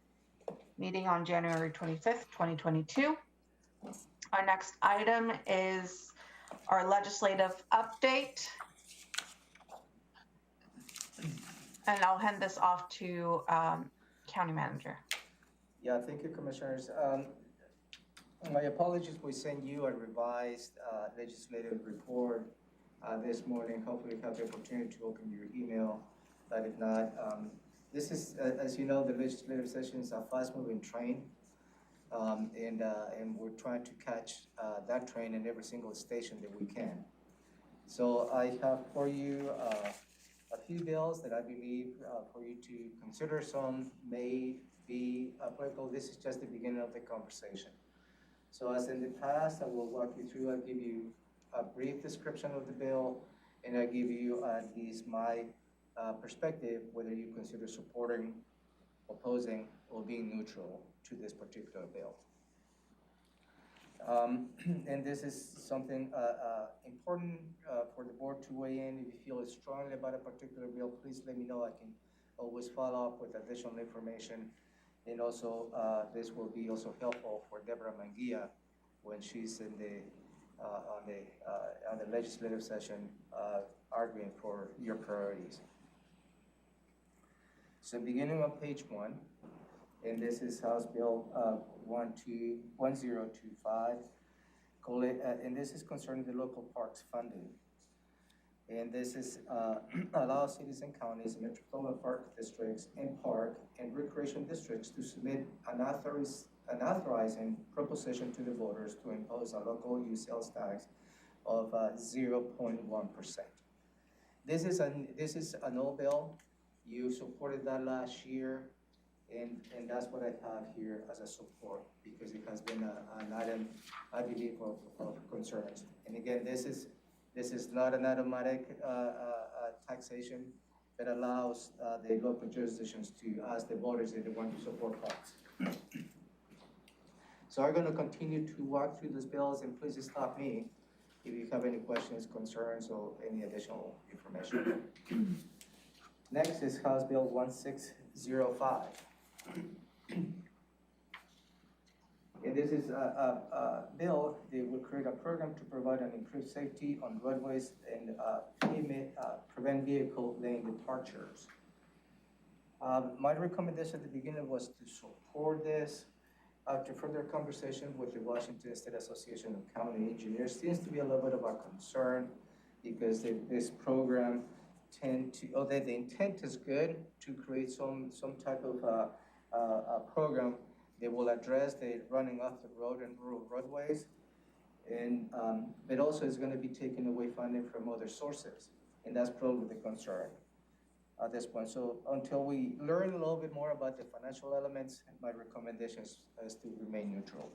meeting on January 25th, 2022. Our next item is our legislative update. And I'll hand this off to County Manager. Yeah, thank you, Commissioners. My apologies, we sent you a revised legislative report this morning. Hopefully you have the opportunity to open your email, but if not, this is, as you know, the legislative session is a fast-moving train, and we're trying to catch that train in every single station that we can. So I have for you a few bills that I believe for you to consider. Some may be applicable. This is just the beginning of the conversation. So as in the past, I will walk you through. I'll give you a brief description of the bill, and I'll give you at least my perspective, whether you consider supporting, opposing, or being neutral to this particular bill. And this is something important for the board to weigh in. If you feel strongly about a particular bill, please let me know. I can always follow up with additional information. And also, this will be also helpful for Deborah Manguia when she's in on the legislative session arguing for your priorities. So beginning on page 1, and this is House Bill 1025, and this is concerning the local parks funding. And this is allows cities and counties, metropolitan park districts, and park and recreation districts to submit an authorizing proposition to the voters to impose a local use sales tax of 0.1%. This is an old bill. You supported that last year, and that's what I have here as a support, because it has been an item, I believe, of concerns. And again, this is not an automatic taxation that allows the local jurisdictions to ask the voters if they want to support parks. So I'm going to continue to walk through these bills, and please stop me if you have any questions, concerns, or any additional information. Next is House Bill 1605. And this is a bill that will create a program to provide an improved safety on roadways and prevent vehicle lane departures. My recommendation at the beginning was to support this. After further conversation with the Washington State Association of County Engineers, seems to be a little bit of a concern, because this program although the intent is good to create some type of a program that will address the running off the road and rural roadways, and but also is going to be taking away funding from other sources, and that's probably the concern at this point. So until we learn a little bit more about the financial elements, my recommendation is to remain neutral.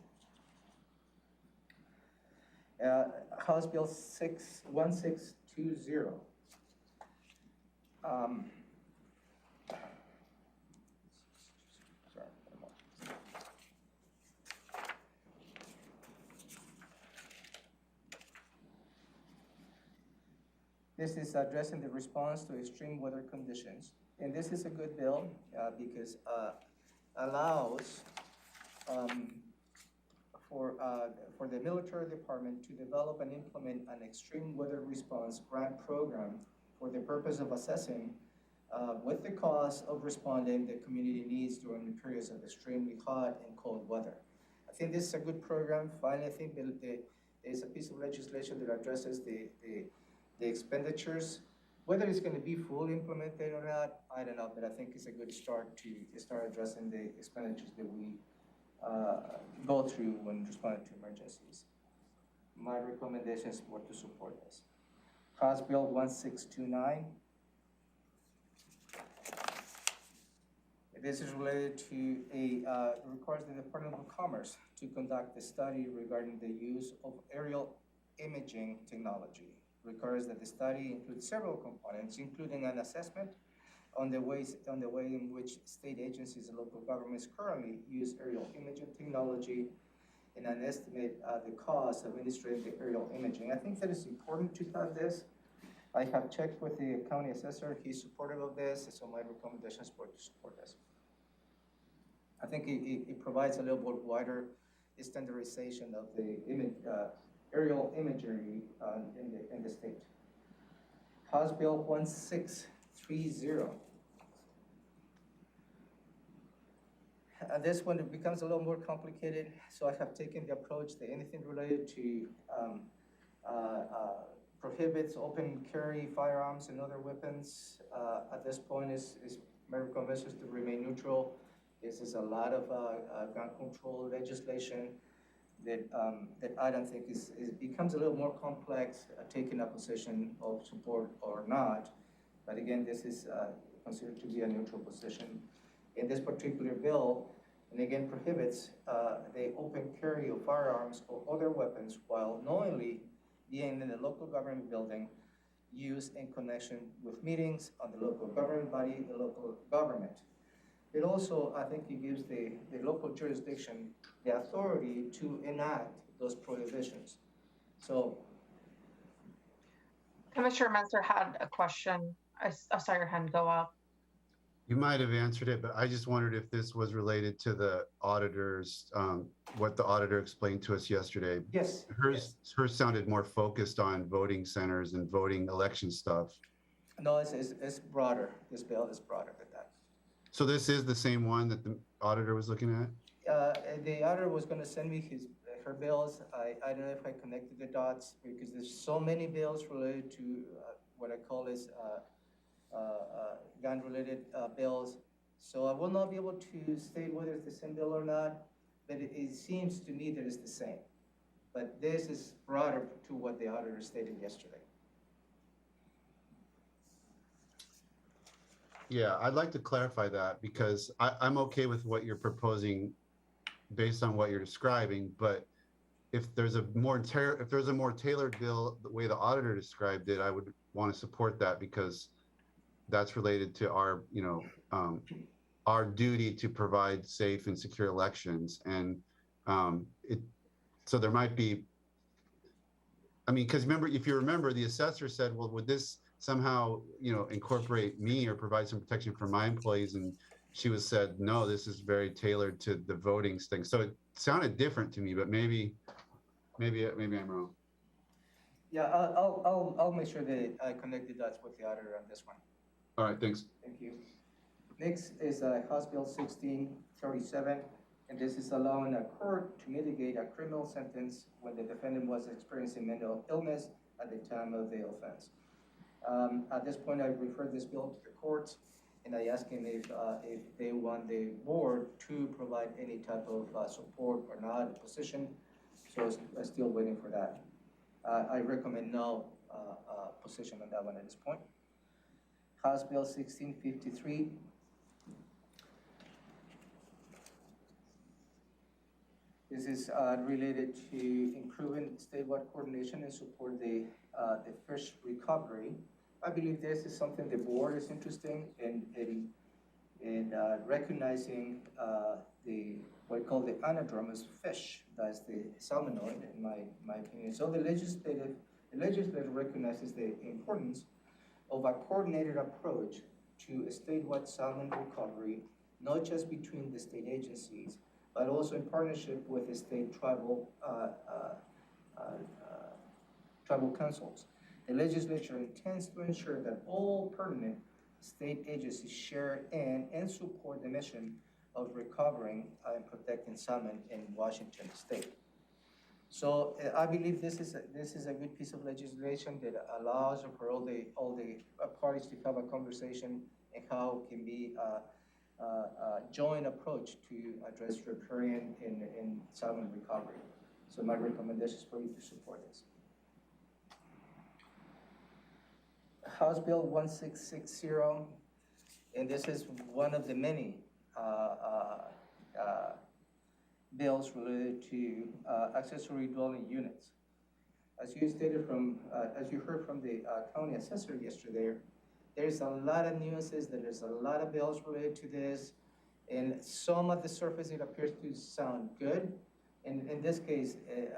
House Bill 1620. This is addressing the response to extreme weather conditions. And this is a good bill because allows for the military department to develop and implement an extreme weather response grant program for the purpose of assessing what the cost of responding the community needs during the periods of extremely hot and cold weather. I think this is a good program. Finally, I think there's a piece of legislation that addresses the expenditures. Whether it's going to be fully implemented or not, I don't know, but I think it's a good start to start addressing the expenditures that we go through when responding to emergencies. My recommendation is to support this. House Bill 1629. This is related to requires the Department of Commerce to conduct a study regarding the use of aerial imaging technology. Requires that the study includes several components, including an assessment on the way in which state agencies and local governments currently use aerial imaging technology, and an estimate the cost of administrating the aerial imaging. I think that it's important to have this. I have checked with the county assessor. He's supportive of this, so my recommendation is to support this. I think it provides a little bit wider standardization of the aerial imagery in the state. House Bill 1630. This one, it becomes a little more complicated, so I have taken the approach that anything related to prohibits open carry firearms and other weapons at this point is my recommendation is to remain neutral. This is a lot of gun control legislation that I don't think it becomes a little more complex taking a position of support or not. But again, this is considered to be a neutral position. In this particular bill, and again prohibits the open carry of firearms or other weapons while knowingly being in a local government building used in connection with meetings on the local government body, the local government. It also, I think it gives the local jurisdiction the authority to enact those prohibitions. So. Commissioner Messer had a question. I saw your hand go up. You might have answered it, but I just wondered if this was related to the auditors, what the auditor explained to us yesterday. Yes. Hers sounded more focused on voting centers and voting election stuff. No, it's broader. This bill is broader than that. So this is the same one that the auditor was looking at? The auditor was going to send me her bills. I don't know if I connected the dots because there's so many bills related to what I call is gun-related bills. So I will not be able to state whether it's the same bill or not, but it seems to me that it's the same. But this is broader to what the auditor stated yesterday. Yeah, I'd like to clarify that because I'm okay with what you're proposing based on what you're describing, but if there's a more tailored bill, the way the auditor described it, I would want to support that because that's related to our, our duty to provide safe and secure elections. And so there might be, because if you remember, the assessor said, well, would this somehow, incorporate me or provide some protection for my employees? And she said, no, this is very tailored to the voting thing. So it sounded different to me, but maybe I'm wrong. Yeah, I'll make sure that I connect the dots with the auditor on this one. All right, thanks. Thank you. Next is House Bill 1637, and this is allowing a court to mitigate a criminal sentence when the defendant was experiencing mental illness at the time of the offense. At this point, I referred this bill to the courts, and I asked him if they want the board to provide any type of support or not, position. So I'm still waiting for that. I recommend no position on that one at this point. House Bill 1653. This is related to improving statewide coordination and support the fish recovery. I believe this is something the board is interested in recognizing what we call the anadromous fish, that's the salmonoid, in my opinion. So the legislature recognizes the importance of a coordinated approach to a statewide salmon recovery, not just between the state agencies, but also in partnership with the state tribal councils. The legislature intends to ensure that all pertinent state agencies share in and support the mission of recovering and protecting salmon in Washington state. So I believe this is a good piece of legislation that allows for all the parties to have a conversation and how it can be a joint approach to address riparian and salmon recovery. So my recommendation is for you to support this. House Bill 1660, and this is one of the many bills related to accessory dwelling units. As you stated as you heard from the county assessor yesterday, there's a lot of nuances, there's a lot of bills related to this, and some of the surface it appears to sound good. And in this case, it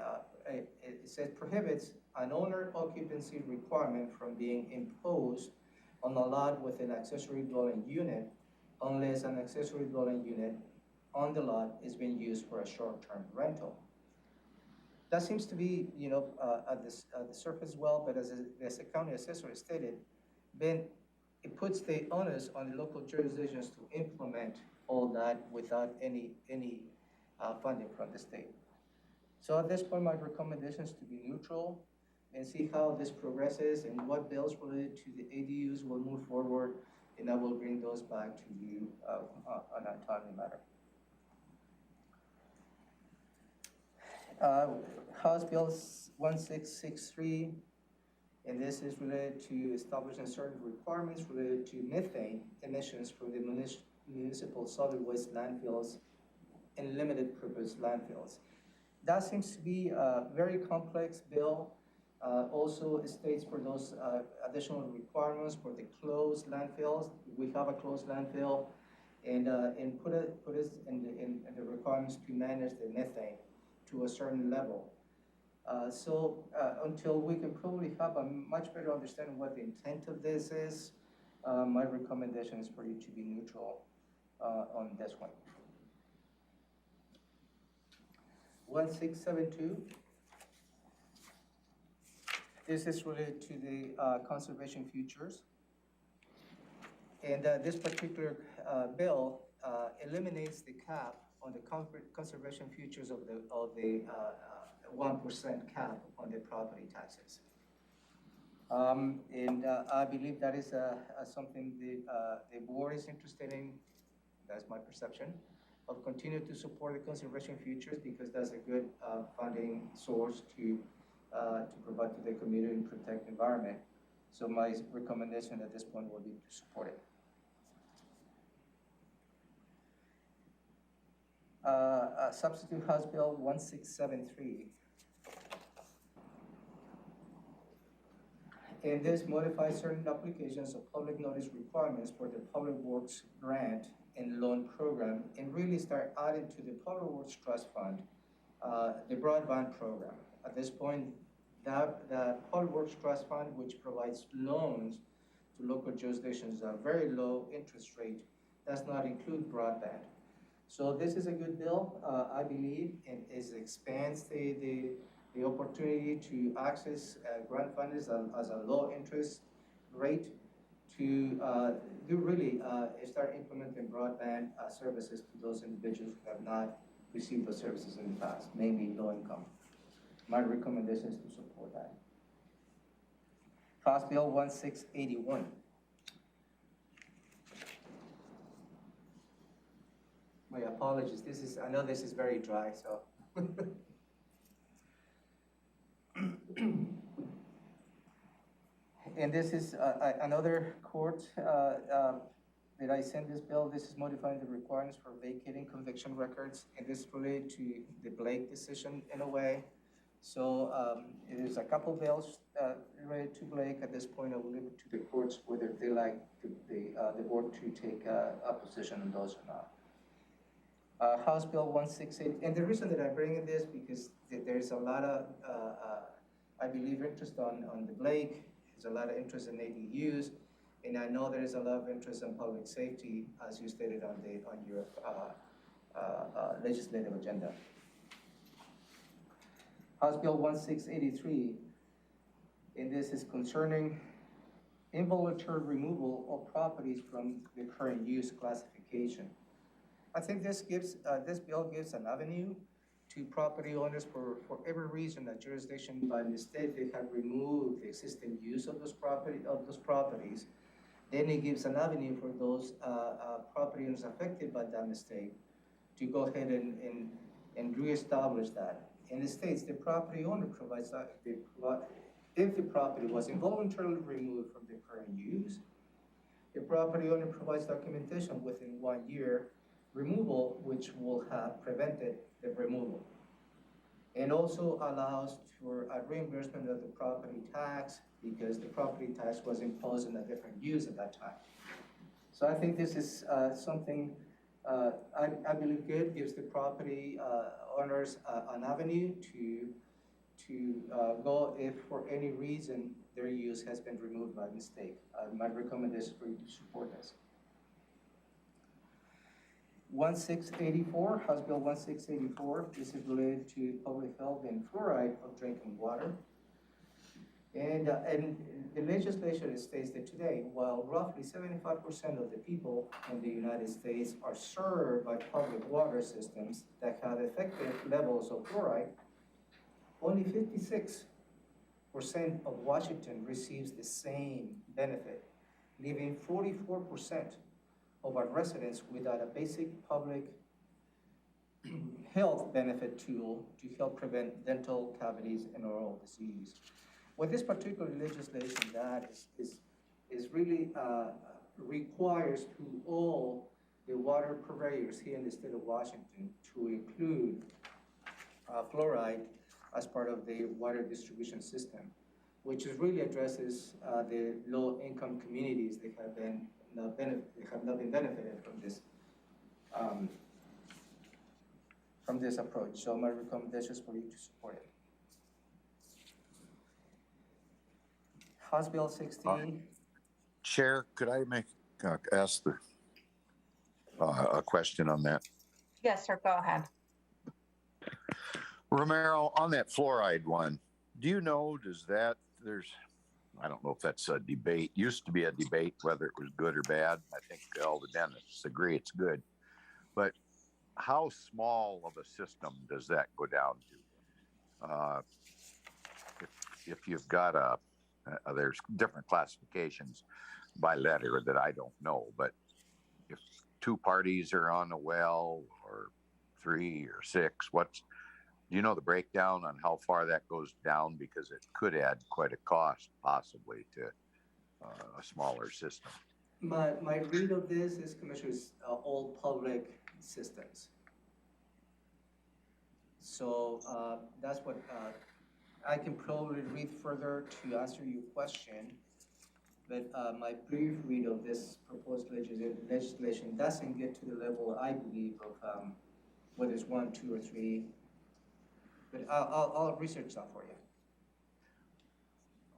says prohibits an owner occupancy requirement from being imposed on a lot with an accessory dwelling unit unless an accessory dwelling unit on the lot is being used for a short-term rental. That seems to be, at the surface well, but as the county assessor stated, then it puts the onus on the local jurisdictions to implement all that without any funding from the state. So at this point, my recommendation is to be neutral and see how this progresses and what bills related to the ADUs will move forward, and I will bring those back to you on a timely manner. House Bill 1663, and this is related to establishing certain requirements related to methane emissions from the municipal solid waste landfills and limited purpose landfills. That seems to be a very complex bill. Also states for those additional requirements for the closed landfills. We have a closed landfill, and put us in the requirements to manage the methane to a certain level. So until we can probably have a much better understanding of what the intent of this is, my recommendation is for you to be neutral on this one. 1672. This is related to the conservation futures. And this particular bill eliminates the cap on the conservation futures of the 1% cap on the property taxes. And I believe that is something the board is interested in. That's my perception, of continue to support the conservation futures, because that's a good funding source to provide to the community and protect the environment. So my recommendation at this point will be to support it. Substitute House Bill 1673. And this modifies certain applications of public notice requirements for the Public Works Grant and Loan Program, and really start adding to the Public Works Trust Fund the broadband program. At this point, the Public Works Trust Fund, which provides loans to local jurisdictions at a very low interest rate, does not include broadband. So this is a good bill, I believe, and it expands the opportunity to access grant funding as a low interest rate to really start implementing broadband services to those individuals who have not received those services in the past, mainly low income. My recommendation is to support that. House Bill 1681. My apologies. I know this is very dry, so. And this is another court that I sent this bill. This is modifying the requirements for vacating conviction records, and this is related to the Blake decision in a way. So there's a couple bills related to Blake. At this point, I will leave it to the courts whether they like the board to take a position on those or not. House Bill 168, and the reason that I bring in this because there's a lot of, I believe, interest on the Blake. There's a lot of interest in ADUs, and I know there is a lot of interest in public safety, as you stated on your legislative agenda. House Bill 1683, and this is concerning involuntary removal of properties from the current use classification. I think this bill gives an avenue to property owners for every reason, a jurisdiction by mistake they have removed the existing use of those properties. Then it gives an avenue for those property owners affected by that mistake to go ahead and reestablish that. In the states, the property owner provides that if the property was involuntarily removed from the current use, the property owner provides documentation within 1 year removal, which will have prevented the removal, and also allows for a reimbursement of the property tax because the property tax was imposed in a different use at that time. So I think this is something I believe good, gives the property owners an avenue to go if for any reason their use has been removed by mistake. My recommendation for you to support this. 1684, House Bill 1684. This is related to public health and fluoride of drinking water. And the legislation states that today, while roughly 75% of the people in the United States are served by public water systems that have effective levels of fluoride, only 56% of Washington receives the same benefit, leaving 44% of our residents without a basic public health benefit tool to help prevent dental cavities and oral disease. What this particular legislation that is really requires to all the water purveyors here in the state of Washington to include fluoride as part of the water distribution system, which is really addresses the low-income communities that have not been benefited from this approach. So my recommendation is for you to support it. House Bill 16. Chair, could I ask a question on that? Yes, sir, go ahead. Romero, on that fluoride one, do you know, I don't know if that's a debate, used to be a debate whether it was good or bad. I think all the dentists agree it's good. But how small of a system does that go down to? If you've got there's different classifications by letter that I don't know, but if 2 parties are on a well, or 3 or 6, do you know the breakdown on how far that goes down? Because it could add quite a cost possibly to a smaller system. My read of this is, Commissioners, all public systems. So that's what I can probably read further to answer your question, but my brief read of this proposed legislation doesn't get to the level, I believe, of whether it's 1, 2, or 3. But I'll research that for you.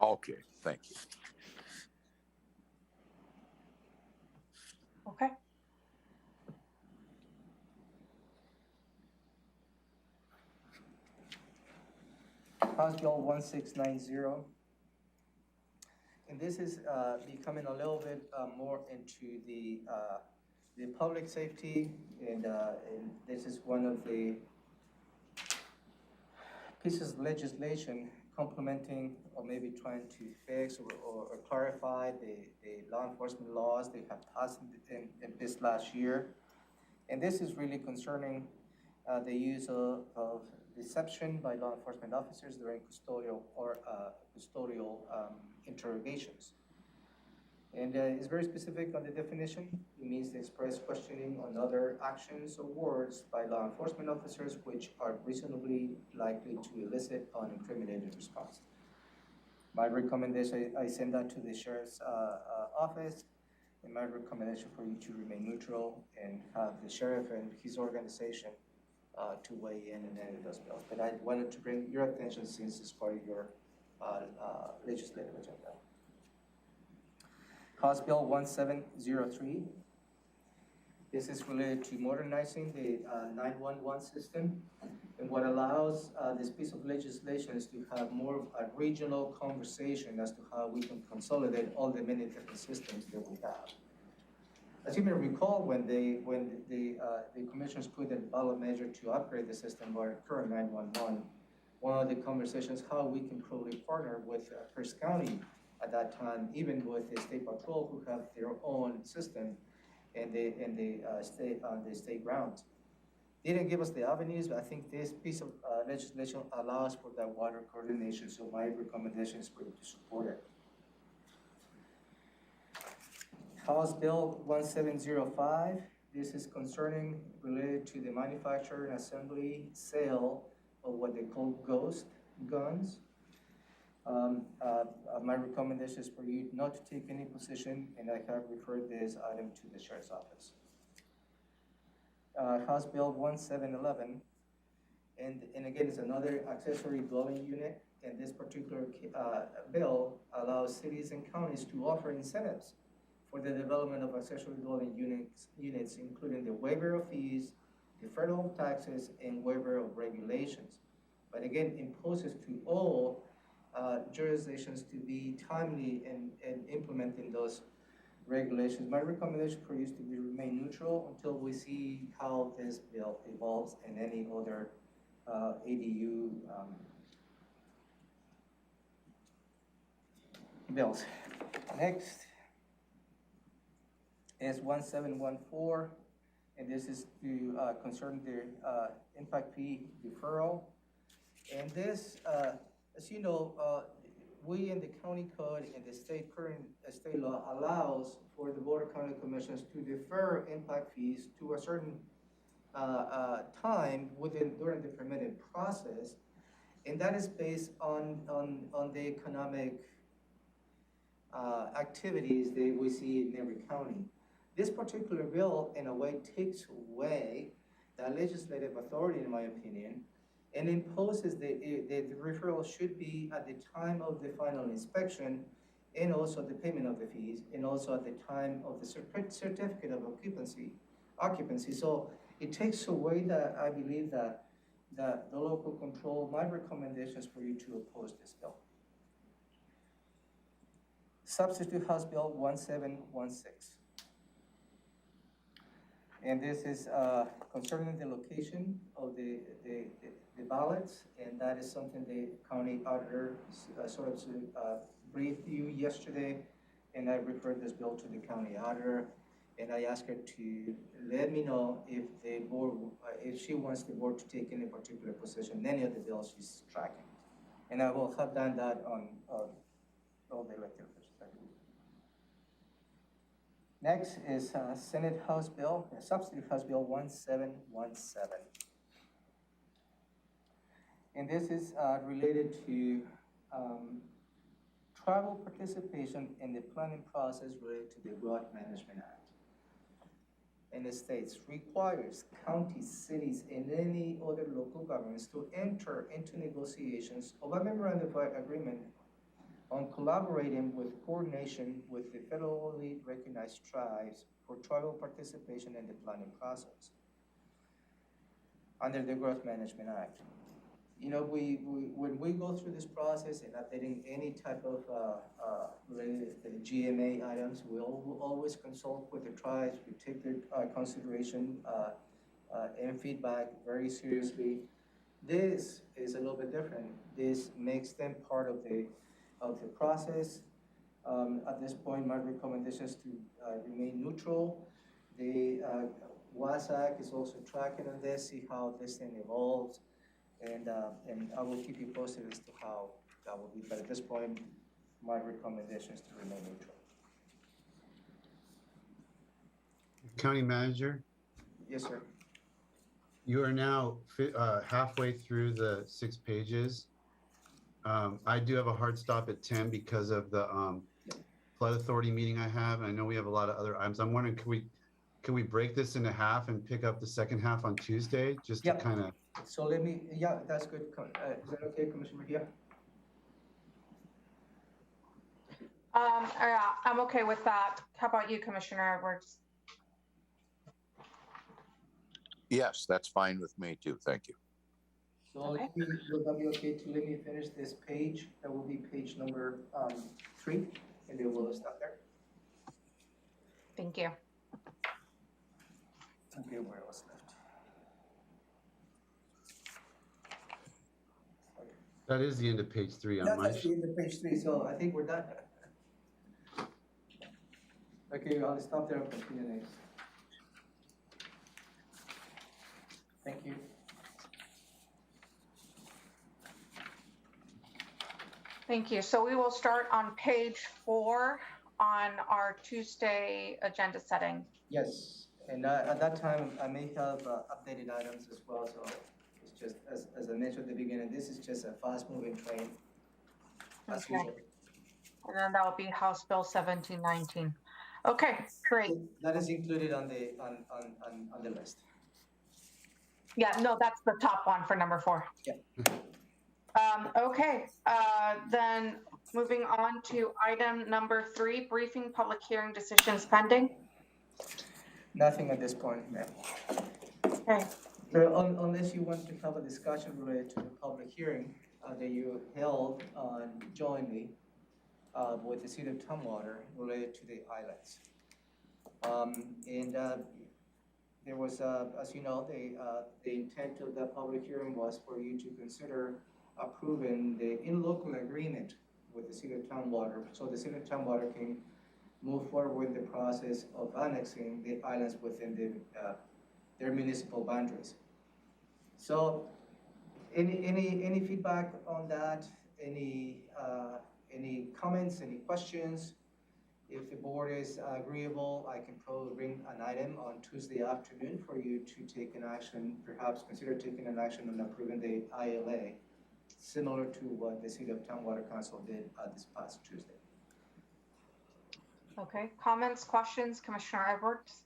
Okay, thank you. Okay. House Bill 1690. And this is becoming a little bit more into the public safety, and this is one of the pieces of legislation complementing or maybe trying to fix or clarify the law enforcement laws they have passed in this last year. And this is really concerning the use of deception by law enforcement officers during custodial interrogations. And it's very specific on the definition. It means to express questioning on other actions or words by law enforcement officers which are reasonably likely to elicit an incriminating response. My recommendation, I send that to the Sheriff's office, and my recommendation for you to remain neutral and have the Sheriff and his organization to weigh in and edit those bills. But I wanted to bring your attention since it's part of your legislative agenda. House Bill 1703. This is related to modernizing the 911 system. And what allows this piece of legislation is to have more of a regional conversation as to how we can consolidate all the many different systems that we have. As you may recall, when the commissioners put a ballot measure to upgrade the system of our current 911, one of the conversations how we can probably partner with Hearst County at that time, even with the state patrol who have their own system and the state grounds. They didn't give us the avenues, but I think this piece of legislation allows for that water coordination. So my recommendation is for you to support it. House Bill 1705. This is concerning related to the manufacture and assembly sale of what they call ghost guns. My recommendation is for you not to take any position, and I have referred this item to the Sheriff's office. House Bill 1711, and again, it's another accessory dwelling unit, and this particular bill allows cities and counties to offer incentives for the development of accessory dwelling units, including the waiver of fees, deferral of taxes, and waiver of regulations. But again, imposes to all jurisdictions to be timely in implementing those regulations. My recommendation for you is to remain neutral until we see how this bill evolves and any other ADU bills. Next is 1714, and this is to concern the impact fee deferral. And this, as you know, we in the county code and the current state law allows for the Board of County Commissioners to defer impact fees to a certain time during the permitted process, and that is based on the economic activities that we see in every county. This particular bill, in a way, takes away the legislative authority, in my opinion, and imposes the referral should be at the time of the final inspection, and also the payment of the fees, and also at the time of the certificate of occupancy. So it takes away that, I believe that the local control. My recommendation is for you to oppose this bill. Substitute House Bill 1716. And this is concerning the location of the ballots, and that is something the county auditor sort of briefed you yesterday, and I referred this bill to the county auditor, and I asked her to let me know if the board, if she wants the board to take any particular position, any of the bills she's tracking. And I will have done that on all the elected officials. Next is Senate House Bill, Substitute House Bill 1717. And this is related to tribal participation in the planning process related to the Growth Management Act. And the states requires counties, cities, and any other local governments to enter into negotiations of a memorandum of agreement on collaborating with coordination with the federally recognized tribes for tribal participation in the planning process under the Growth Management Act. You know, when we go through this process and updating any type of related GMA items, we'll always consult with the tribes. We take their consideration and feedback very seriously. This is a little bit different. This makes them part of the process. At this point, my recommendation is to remain neutral. The WASAC is also tracking on this, see how this thing evolves. And I will keep you posted as to how that will be. But at this point, my recommendation is to remain neutral. County Manager, Yes, sir. you are now halfway through the 6 pages. I do have a hard stop at 10 because of the flood authority meeting I have. And I know we have a lot of other items. I'm wondering, can we break this into half and pick up the second half on Tuesday? Just to kind of. So let me, yeah, that's good. Is that okay, Commissioner Mejia? I'm okay with that. How about you, Commissioner Edwards? Yes, that's fine with me too. Thank you. So Okay. will that be okay to let me finish this page? That will be page number 3, and then we'll stop there. Thank you. Okay, where was left? That is the end of page 3 on Yeah, my that's the end of page 3, so I think we're done. Okay, I'll stop there and continue next. Thank you. Thank you. So we will start on page 4 on our Tuesday agenda setting. Yes, and at that time, I may have updated items as well, so it's just, as I mentioned at the beginning, this is just a fast-moving train. As Okay. usual. And then that will be House Bill 1719. Okay, great. That is included on the list. Yeah, no, that's the top one for number 4. Yeah. Okay, then moving on to item number 3, briefing public hearing decisions pending. Nothing at this point, ma'am. Okay, So unless you want to have a discussion related to the public hearing that you held jointly with the city of Tumwater related to the islands. There was, as you know, the intent of the public hearing was for you to consider approving the in-local agreement with the city of Tumwater, so the city of Tumwater can move forward with the process of annexing the islands within their municipal boundaries. So, any feedback on that? Any comments? Any questions? If the board is agreeable, I can probably bring an item on Tuesday afternoon for you to take an action, perhaps consider taking an action on approving the ILA, similar to what the City of Tumwater Council did this past Tuesday. okay. Comments, questions, Commissioner Edwards?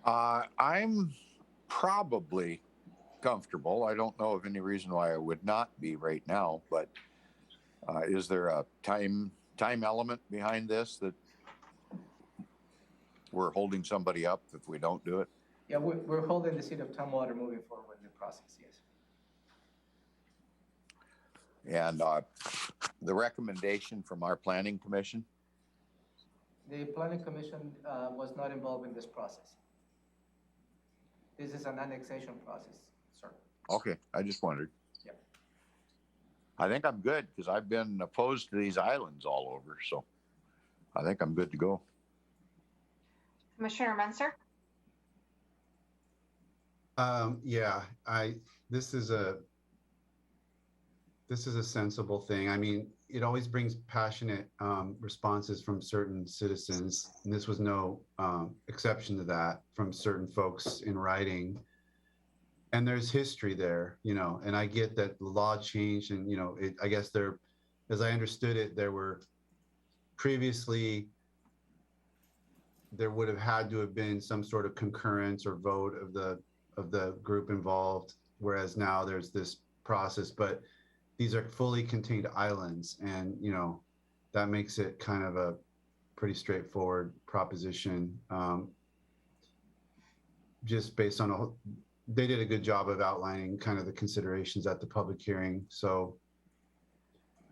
I'm probably comfortable. I don't know of any reason why I would not be right now, but is there a time element behind this that we're holding somebody up if we don't do it? Yeah, we're holding the City of Tumwater moving forward in the process, yes. And the recommendation from our planning commission? The planning commission was not involved in this process. This is an annexation process, sir. Okay, I just wondered. Yep. I think I'm good because I've been opposed to these islands all over, so I think I'm good to go. Commissioner Menser? Yeah, this is a sensible thing. I mean, it always brings passionate responses from certain citizens, and this was no exception to that from certain folks in writing. And there's history there, you know, and I get that the law changed, and you know, I guess as I understood it, there were previously there would have had to have been some sort of concurrence or vote of the group involved, whereas now there's this process, but these are fully contained islands, and you know, that makes it kind of a pretty straightforward proposition. Just based on they did a good job of outlining kind of the considerations at the public hearing. So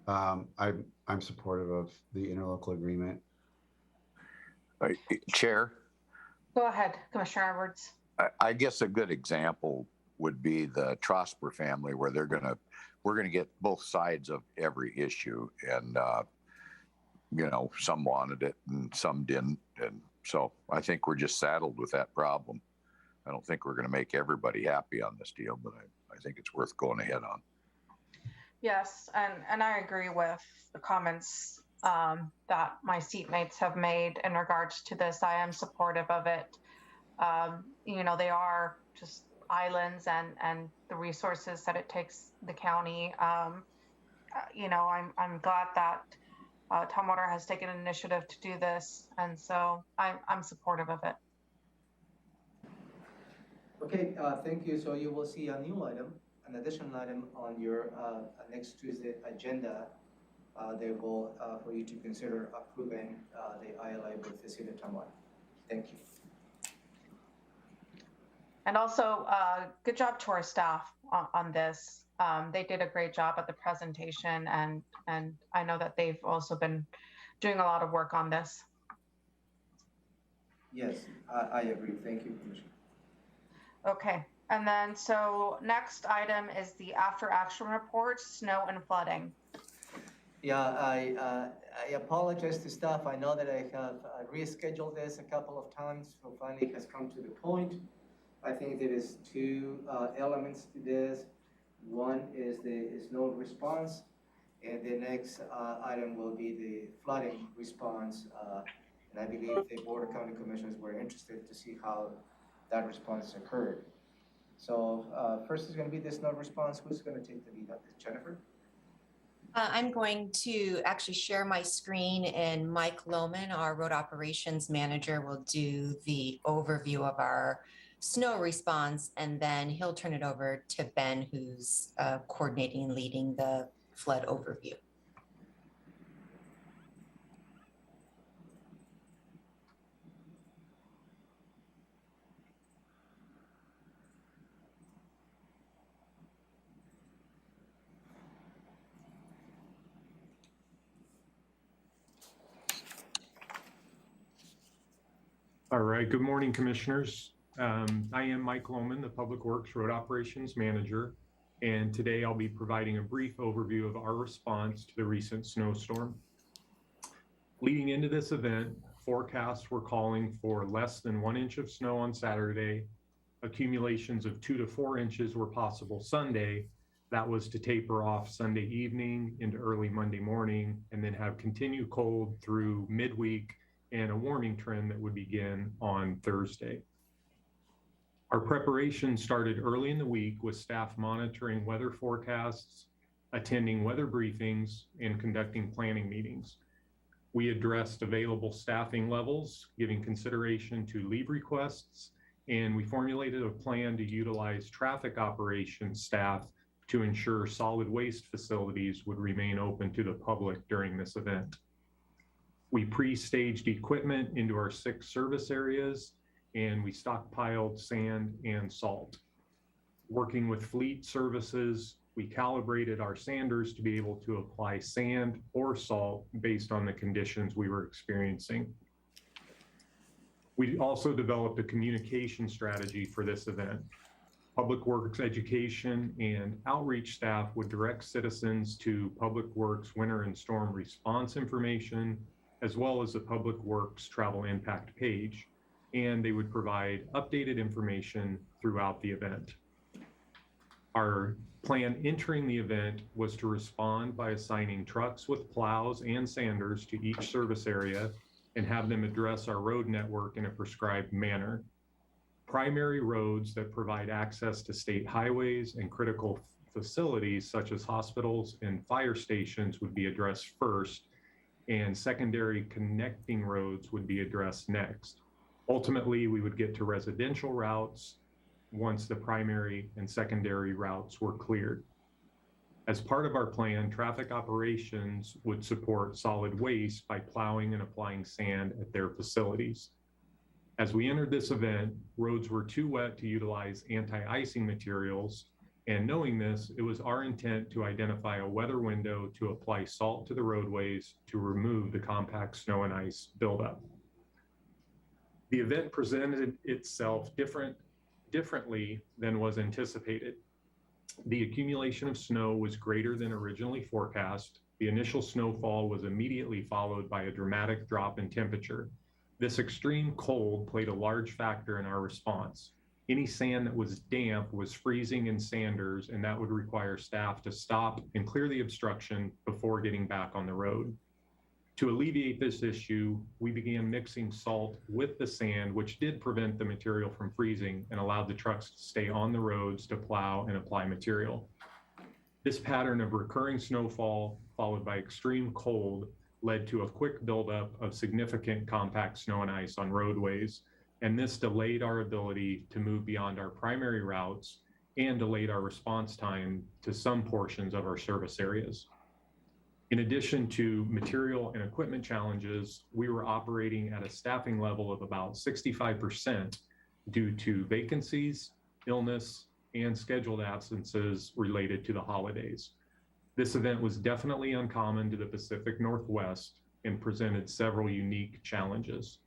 I'm supportive of the interlocal agreement. Chair? Go ahead, Commissioner Edwards. I guess a good example would be the Trosper family, where we're gonna get both sides of every issue, and you know, some wanted it and some didn't, and so I think we're just saddled with that problem. I don't think we're gonna make everybody happy on this deal, but I think it's worth going ahead on. Yes, and I agree with the comments that my seatmates have made in regards to this. I am supportive of it. You know, they are just islands, and the resources that it takes the county. You know, I'm glad that Tumwater has taken an initiative to do this, and so I'm supportive of it. Okay, thank you. So you will see a new item, an additional item on your next Tuesday agenda. They will, for you to consider approving the ILA with the City of Tumwater. Thank you. And also, good job to our staff on this. They did a great job at the presentation, and I know that they've also been doing a lot of work on this. Yes, I agree. Thank you, Commissioner. Okay, and then so next item is the after action report, snow and flooding. Yeah, I apologize to staff. I know that I have rescheduled this a couple of times, so finally it has come to the point. I think there is two elements to this. One is the snow response, and the next item will be the flooding response. And I believe the Board of County Commissioners were interested to see how that response occurred. So first is going to be the snow response. Who's going to take the lead on this? Jennifer? I'm going to actually share my screen, and Mike Lohman, our road operations manager, will do the overview of our snow response, and then he'll turn it over to Ben, who's coordinating and leading the flood overview. All right, good morning, Commissioners. I am Mike Lohman, the Public Works Road Operations Manager, and today I'll be providing a brief overview of our response to the recent snowstorm. Leading into this event, forecasts were calling for less than 1 inch of snow on Saturday. Accumulations of 2 to 4 inches were possible Sunday. That was to taper off Sunday evening into early Monday morning, and then have continued cold through midweek and a warming trend that would begin on Thursday. Our preparation started early in the week with staff monitoring weather forecasts, attending weather briefings, and conducting planning meetings. We addressed available staffing levels, giving consideration to leave requests, and we formulated a plan to utilize traffic operations staff to ensure solid waste facilities would remain open to the public during this event. We pre-staged equipment into our 6 service areas, and we stockpiled sand and salt. Working with fleet services, we calibrated our sanders to be able to apply sand or salt based on the conditions we were experiencing. We also developed a communication strategy for this event. Public Works education and outreach staff would direct citizens to Public Works winter and storm response information, as well as the Public Works travel impact page, and they would provide updated information throughout the event. Our plan entering the event was to respond by assigning trucks with plows and sanders to each service area and have them address our road network in a prescribed manner. Primary roads that provide access to state highways and critical facilities such as hospitals and fire stations would be addressed first, and secondary connecting roads would be addressed next. Ultimately, we would get to residential routes once the primary and secondary routes were cleared. As part of our plan, traffic operations would support solid waste by plowing and applying sand at their facilities. As we entered this event, roads were too wet to utilize anti-icing materials, and knowing this, it was our intent to identify a weather window to apply salt to the roadways to remove the compact snow and ice buildup. The event presented itself differently than was anticipated. The accumulation of snow was greater than originally forecast. The initial snowfall was immediately followed by a dramatic drop in temperature. This extreme cold played a large factor in our response. Any sand that was damp was freezing in sanders, and that would require staff to stop and clear the obstruction before getting back on the road. To alleviate this issue, we began mixing salt with the sand, which did prevent the material from freezing and allowed the trucks to stay on the roads to plow and apply material. This pattern of recurring snowfall followed by extreme cold led to a quick buildup of significant compact snow and ice on roadways, and this delayed our ability to move beyond our primary routes and delayed our response time to some portions of our service areas. In addition to material and equipment challenges, we were operating at a staffing level of about 65% due to vacancies, illness, and scheduled absences related to the holidays. This event was definitely uncommon to the Pacific Northwest and presented several unique challenges.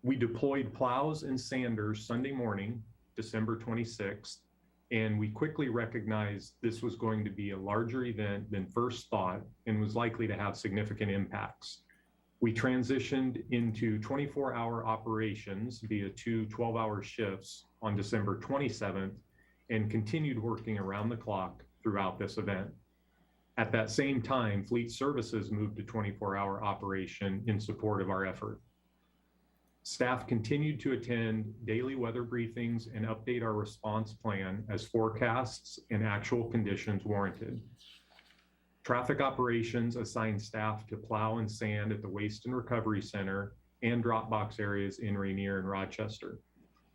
We deployed plows and sanders Sunday morning, December 26th, and we quickly recognized this was going to be a larger event than first thought and was likely to have significant impacts. We transitioned into 24-hour operations via 2 12-hour shifts on December 27th and continued working around the clock throughout this event. At that same time, Fleet Services moved to 24-hour operation in support of our effort. Staff continued to attend daily weather briefings and update our response plan as forecasts and actual conditions warranted. Traffic operations assigned staff to plow and sand at the Waste and Recovery Center and drop box areas in Rainier and Rochester.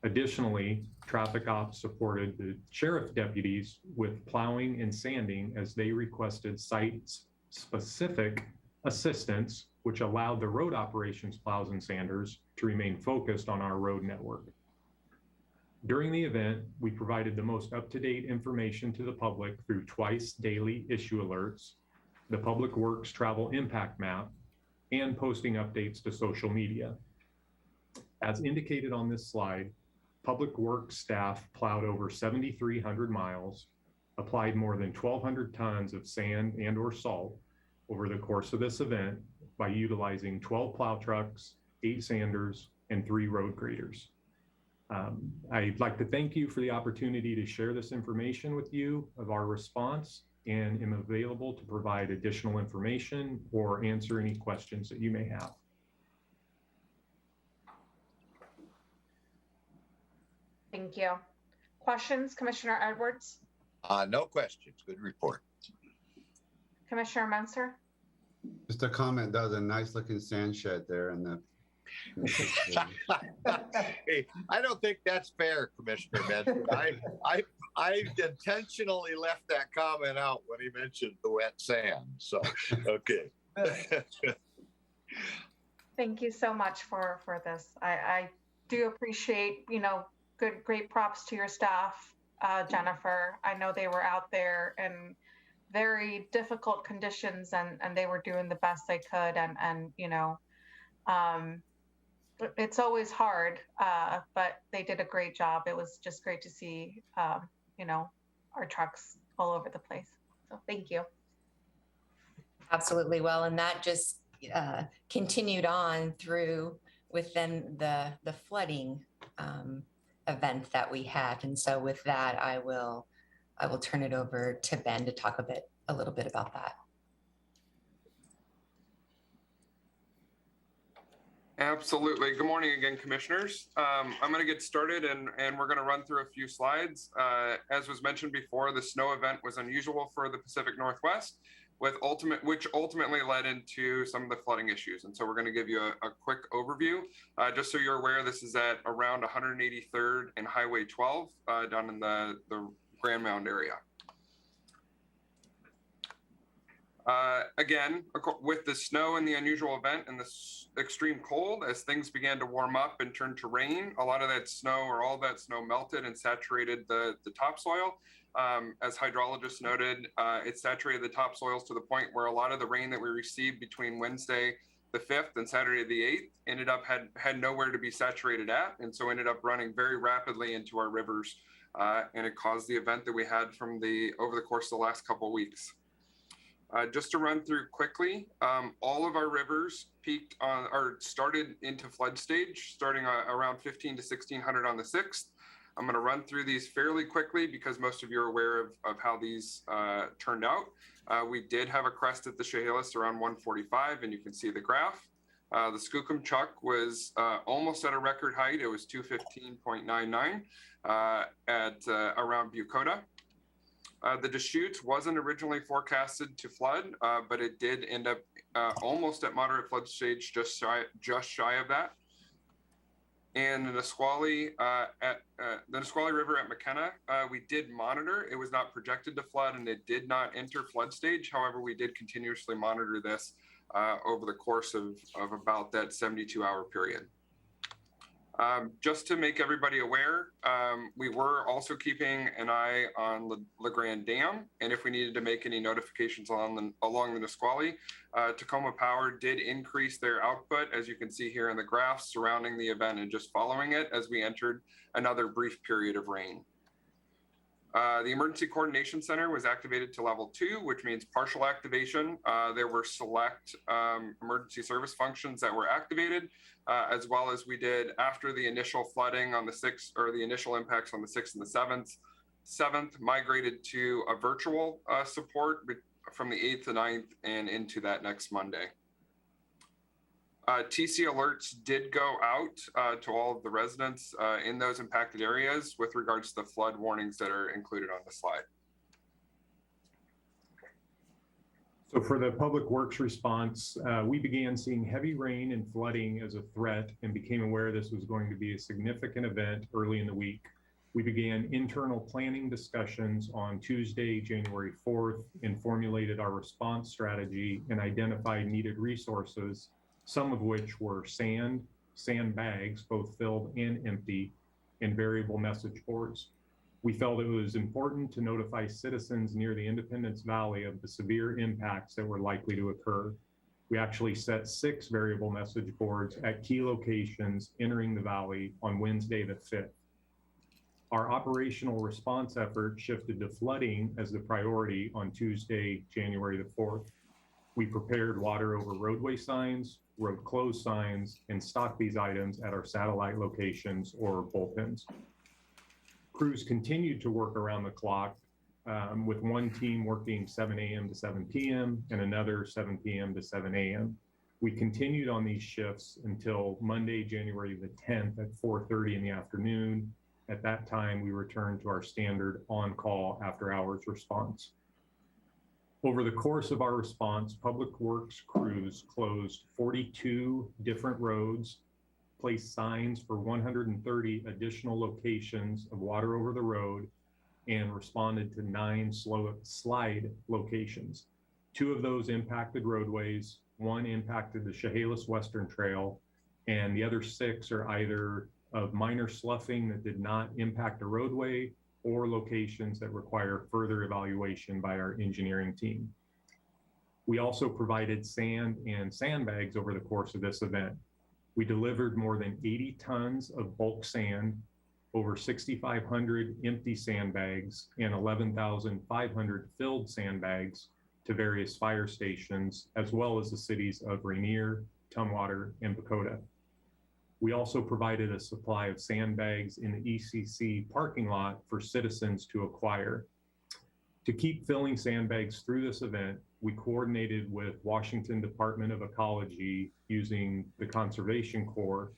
Additionally, traffic ops supported the sheriff deputies with plowing and sanding as they requested site-specific assistance, which allowed the road operations plows and sanders to remain focused on our road network. During the event, we provided the most up-to-date information to the public through twice daily issue alerts, the Public Works Travel Impact Map, and posting updates to social media. As indicated on this slide, Public Works staff plowed over 7,300 miles, applied more than 1,200 tons of sand and or salt over the course of this event by utilizing 12 plow trucks, 8 sanders, and 3 road graders. I'd like to thank you for the opportunity to share this information with you of our response, and am available to provide additional information or answer any questions that you may have. Thank you. Questions, Commissioner Edwards? No questions. Good report. Commissioner Menser? Just a comment, that was a nice looking sand shed there in the. Hey, I don't think that's fair, Commissioner Benson. I intentionally left that comment out when he mentioned the wet sand. So, okay. Thank you so much for this. I do appreciate, great props to your staff, Jennifer. I know they were out there in very difficult conditions and they were doing the best they could. It's always hard, but they did a great job. It was just great to see, our trucks all over the place. So thank you. Absolutely. Well, and that just continued on through within the flooding event that we had. And so with that, I will turn it over to Ben to talk a little bit about that. Absolutely. Good morning again, commissioners. I'm going to get started and we're going to run through a few slides. As was mentioned before, the snow event was unusual for the Pacific Northwest, which ultimately led into some of the flooding issues. And so we're going to give you a quick overview. Just so you're aware, this is at around 183rd and Highway 12 down in the Grand Mound area. Again, with the snow and the unusual event and the extreme cold, as things began to warm up and turn to rain, a lot of that snow or all that snow melted and saturated the topsoil. As hydrologists noted, it saturated the topsoils to the point where a lot of the rain that we received between Wednesday the 5th and Saturday the 8th ended up had nowhere to be saturated at, and so ended up running very rapidly into our rivers, and it caused the event that we had over the course of the last couple of weeks. Just to run through quickly, all of our rivers peaked started into flood stage, starting around 15 to 1600 on the 6th. I'm going to run through these fairly quickly because most of you are aware of how these turned out. We did have a crest at the Chehalis around 145, and you can see the graph. The Skookumchuck was almost at a record height. It was 215.99 at around Bucota. The Deschutes wasn't originally forecasted to flood, but it did end up almost at moderate flood stage, just shy of that. And the Nisqually River at McKenna, we did monitor. It was not projected to flood, and it did not enter flood stage. However, we did continuously monitor this over the course of about that 72-hour period. Just to make everybody aware, we were also keeping an eye on La Grande Dam, and if we needed to make any notifications along the Nisqually, Tacoma Power did increase their output, as you can see here in the graph surrounding the event and just following it as we entered another brief period of rain. The Emergency Coordination Center was activated to level 2, which means partial activation. There were select emergency service functions that were activated, as well as we did after the initial flooding on the 6th, or the initial impacts on the 6th and the 7th, migrated to a virtual support from the 8th to 9th and into that next Monday. TC alerts did go out to all of the residents in those impacted areas with regards to the flood warnings that are included on the slide. So for the public works response, we began seeing heavy rain and flooding as a threat and became aware this was going to be a significant event early in the week. We began internal planning discussions on Tuesday, January 4th, and formulated our response strategy and identified needed resources, some of which were sandbags, both filled and empty, and variable message boards. We felt it was important to notify citizens near the Independence Valley of the severe impacts that were likely to occur. We actually set 6 variable message boards at key locations entering the valley on Wednesday the 5th. Our operational response effort shifted to flooding as the priority on Tuesday, January the 4th. We prepared water over roadway signs, road closed signs, and stocked these items at our satellite locations or bullpens. Crews continued to work around the clock, with one team working 7 a.m. to 7 p.m. and another 7 p.m. to 7 a.m. We continued on these shifts until Monday, January the 10th at 4:30 in the afternoon. At that time, we returned to our standard on-call after-hours response. Over the course of our response, Public Works crews closed 42 different roads, placed signs for 130 additional locations of water over the road, and responded to 9 slide locations. 2 of those impacted roadways, 1 impacted the Chehalis Western Trail, and the other 6 are either of minor sloughing that did not impact a roadway or locations that require further evaluation by our engineering team. We also provided sand and sandbags over the course of this event. We delivered more than 80 tons of bulk sand, over 6,500 empty sandbags, and 11,500 filled sandbags to various fire stations, as well as the cities of Rainier, Tumwater, and Bakota. We also provided a supply of sandbags in the ECC parking lot for citizens to acquire. To keep filling sandbags through this event, we coordinated with Washington Department of Ecology using the Conservation Corps.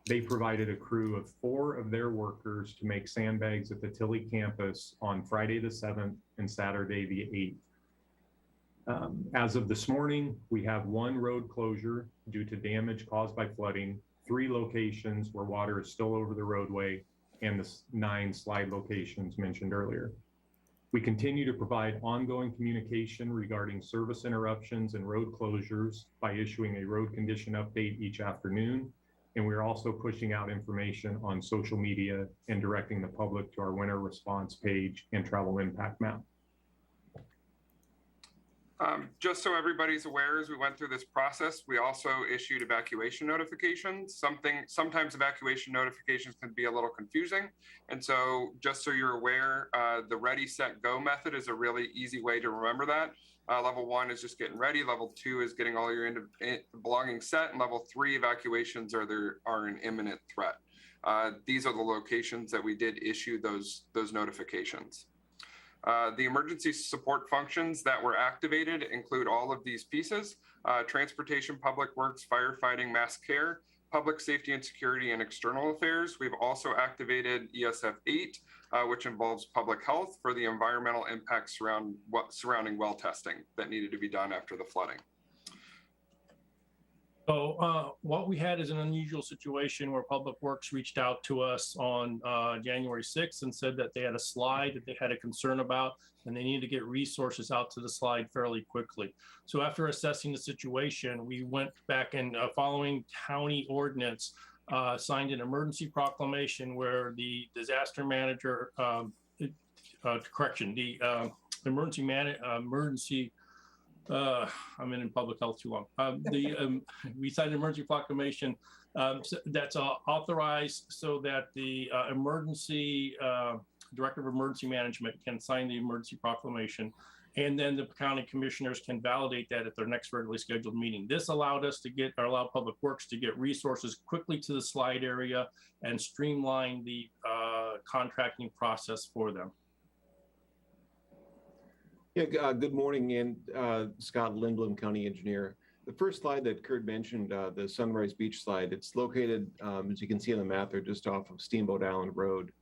They provided a crew of 4 of their workers to make sandbags at the Tilley campus on Friday the 7th and Saturday the 8th. As of this morning, we have 1 road closure due to damage caused by flooding, 3 locations where water is still over the roadway, and the 9 slide locations mentioned earlier. We continue to provide ongoing communication regarding service interruptions and road closures by issuing a road condition update each afternoon. And we're also pushing out information on social media and directing the public to our winter response page and travel impact map. Just so everybody's aware, as we went through this process, we also issued evacuation notifications. Sometimes evacuation notifications can be a little confusing. And so just so you're aware, the ready, set, go method is a really easy way to remember that. Level 1 is just getting ready. Level 2 is getting all your belongings set. And level 3 evacuations are an imminent threat. These are the locations that we did issue those notifications. The emergency support functions that were activated include all of these pieces: transportation, public works, firefighting, mass care, public safety and security, and external affairs. We've also activated ESF 8, which involves public health for the environmental impacts surrounding well testing that needed to be done after the flooding. So what we had is an unusual situation where Public Works reached out to us on January 6th and said that they had a slide that they had a concern about, and they needed to get resources out to the slide fairly quickly. So after assessing the situation, we went back and following county ordinance, signed an emergency proclamation where the disaster manager, I'm in public health too long. We signed an emergency proclamation that's authorized so that the emergency director of emergency management can sign the emergency proclamation, and then the county commissioners can validate that at their next regularly scheduled meeting. This allowed us to allow Public Works to get resources quickly to the slide area and streamline the contracting process for them. Yeah, good morning, and Scott Lindblom, County Engineer. The first slide that Kurt mentioned, the Sunrise Beach slide, it's located, as you can see on the map, they're just off of Steamboat Island Road.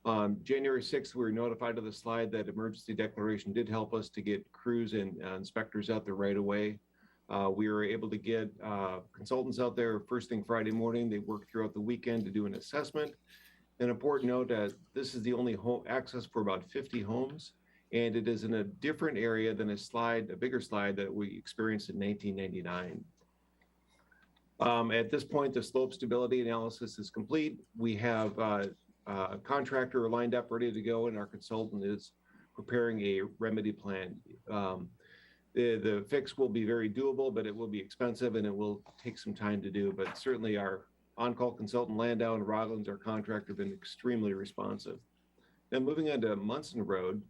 January 6th, we were notified of the slide that emergency declaration did help us to get crews and inspectors out there right away. We were able to get consultants out there first thing Friday morning. They worked throughout the weekend to do an assessment. An important note that this is the only home access for about 50 homes, and it is in a different area than a bigger slide that we experienced in 1999. At this point, the slope stability analysis is complete. We have a contractor lined up, ready to go, and our consultant is preparing a remedy plan. The fix will be very doable, but it will be expensive and it will take some time to do. But certainly our on-call consultant Landau and Rollins, our contractor, have been extremely responsive. Now moving on to Munson Road.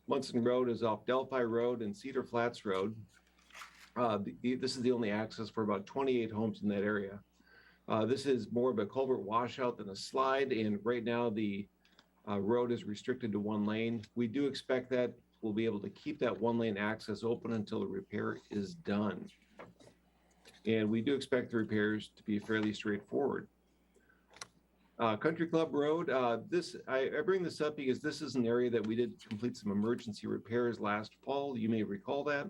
Munson Road is off Delphi Road and Cedar Flats Road. This is the only access for about 28 homes in that area. This is more of a culvert washout than a slide, and right now the road is restricted to one lane. We do expect that we'll be able to keep that one lane access open until the repair is done. And we do expect the repairs to be fairly straightforward. Country Club Road, I bring this up because this is an area that we did complete some emergency repairs last fall. You may recall that.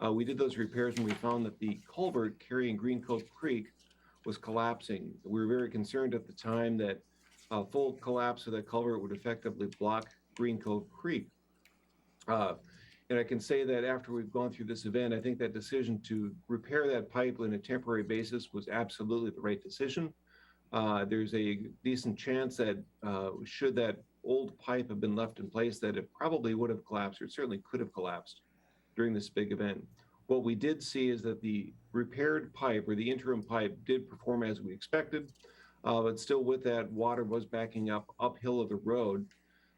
We did those repairs and we found that the culvert carrying Green Cove Creek was collapsing. We were very concerned at the time that full collapse of that culvert would effectively block Green Cove Creek. And I can say that after we've gone through this event, I think that decision to repair that pipe on a temporary basis was absolutely the right decision. There's a decent chance that should that old pipe have been left in place, that it probably would have collapsed, or it certainly could have collapsed during this big event. What we did see is that the repaired pipe, or the interim pipe, did perform as we expected, but still with that, water was backing up uphill of the road.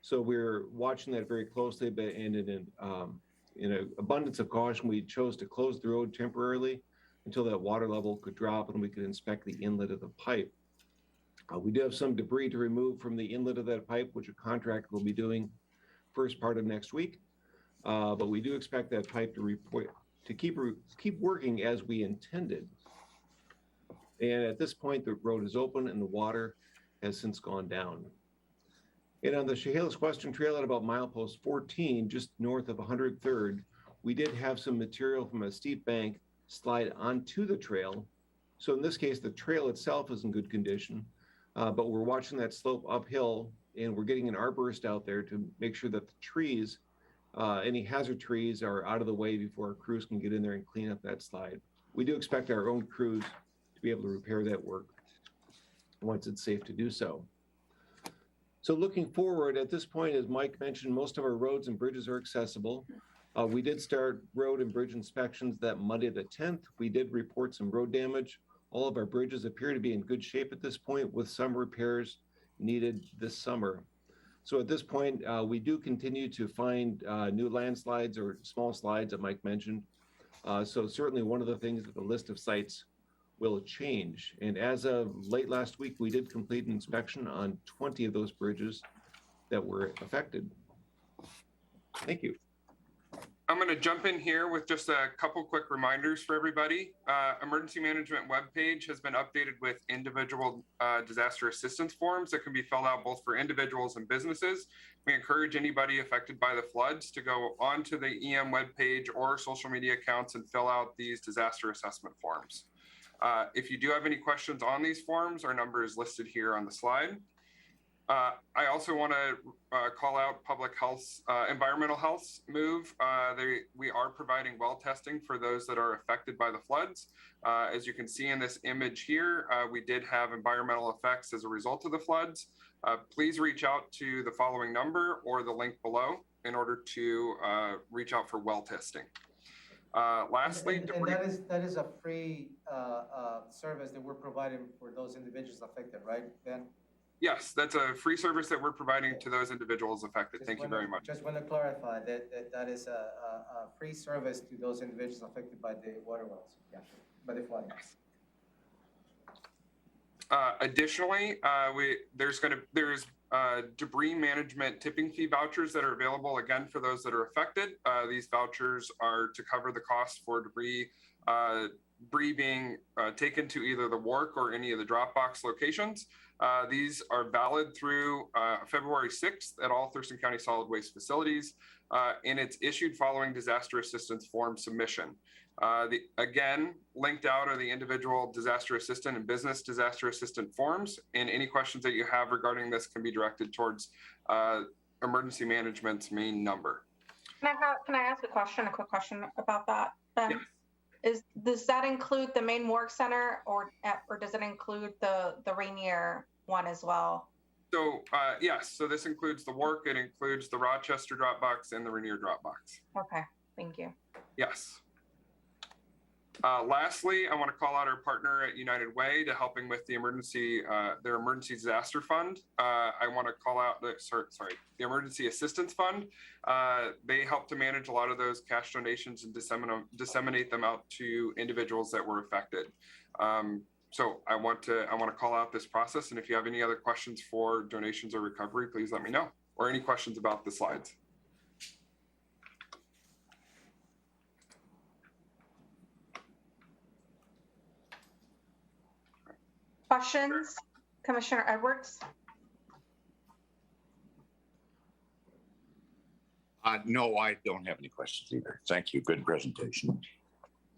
So we're watching that very closely, but in an abundance of caution, we chose to close the road temporarily until that water level could drop and we could inspect the inlet of the pipe. We do have some debris to remove from the inlet of that pipe, which a contractor will be doing first part of next week. But we do expect that pipe to keep working as we intended. And at this point, the road is open and the water has since gone down. And on the Chehalis Western Trail at about milepost 14, just north of 103rd, we did have some material from a steep bank slide onto the trail. So in this case, the trail itself is in good condition, but we're watching that slope uphill and we're getting an arborist out there to make sure that the trees, any hazard trees, are out of the way before our crews can get in there and clean up that slide. We do expect our own crews to be able to repair that work once it's safe to do so. So looking forward, at this point, as Mike mentioned, most of our roads and bridges are accessible. We did start road and bridge inspections that Monday the 10th. We did report some road damage. All of our bridges appear to be in good shape at this point, with some repairs needed this summer. So at this point, we do continue to find new landslides or small slides that Mike mentioned. So certainly one of the things that the list of sites will change. And as of late last week, we did complete an inspection on 20 of those bridges that were affected. Thank you. I'm going to jump in here with just a couple quick reminders for everybody. Emergency management webpage has been updated with individual disaster assistance forms that can be filled out both for individuals and businesses. We encourage anybody affected by the floods to go onto the EM webpage or social media accounts and fill out these disaster assessment forms. If you do have any questions on these forms, our number is listed here on the slide. I also want to call out public health, environmental health's move. We are providing well testing for those that are affected by the floods. As you can see in this image here, we did have environmental effects as a result of the floods. Please reach out to the following number or the link below in order to reach out for well testing. Lastly, and that is a free service that we're providing for those individuals affected, right, Ben? Yes, that's a free service that we're providing to those individuals affected. Thank you very much. Just want to clarify that is a free service to those individuals affected by the water wells, yeah, by the flooding. Additionally, there's debris management tipping fee vouchers that are available again for those that are affected. These vouchers are to cover the cost for debris Bree being taken to either the work or any of the Dropbox locations. These are valid through February 6th at all Thurston County solid waste facilities, and it's issued following disaster assistance form submission. Again, linked out are the individual disaster assistant and business disaster assistant forms, and any questions that you have regarding this can be directed towards emergency management's main number. Can I ask a quick question about that? Yes. Does that include the main work center, or does it include the Rainier one as well? So yes, so this includes the work, it includes the Rochester Dropbox and the Rainier Dropbox. Okay, thank you. Yes. Lastly, I want to call out our partner at United Way to helping with the emergency, their emergency disaster fund. I want to call out the emergency assistance fund. They help to manage a lot of those cash donations and disseminate them out to individuals that were affected. So I want to call out this process. And if you have any other questions for donations or recovery, please let me know, or any questions about the slides. Questions, Commissioner Edwards? No, I don't have any questions either. Thank you. Good presentation.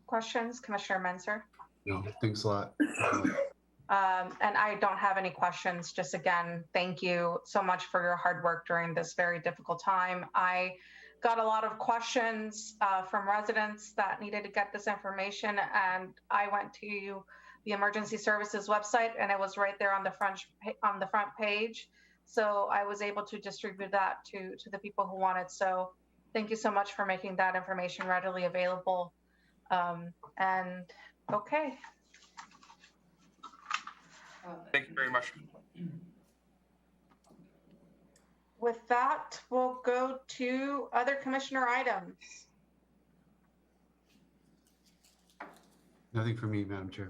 Questions, Commissioner Menzer? No, thanks a lot. And I don't have any questions. Just again, thank you so much for your hard work during this very difficult time. I got a lot of questions from residents that needed to get this information, and I went to the emergency services website, and it was right there on the front page. So I was able to distribute that to the people who wanted. So thank you so much for making that information readily available. And okay. Thank you very much. With that, we'll go to other commissioner items. Nothing for me, Madam Chair.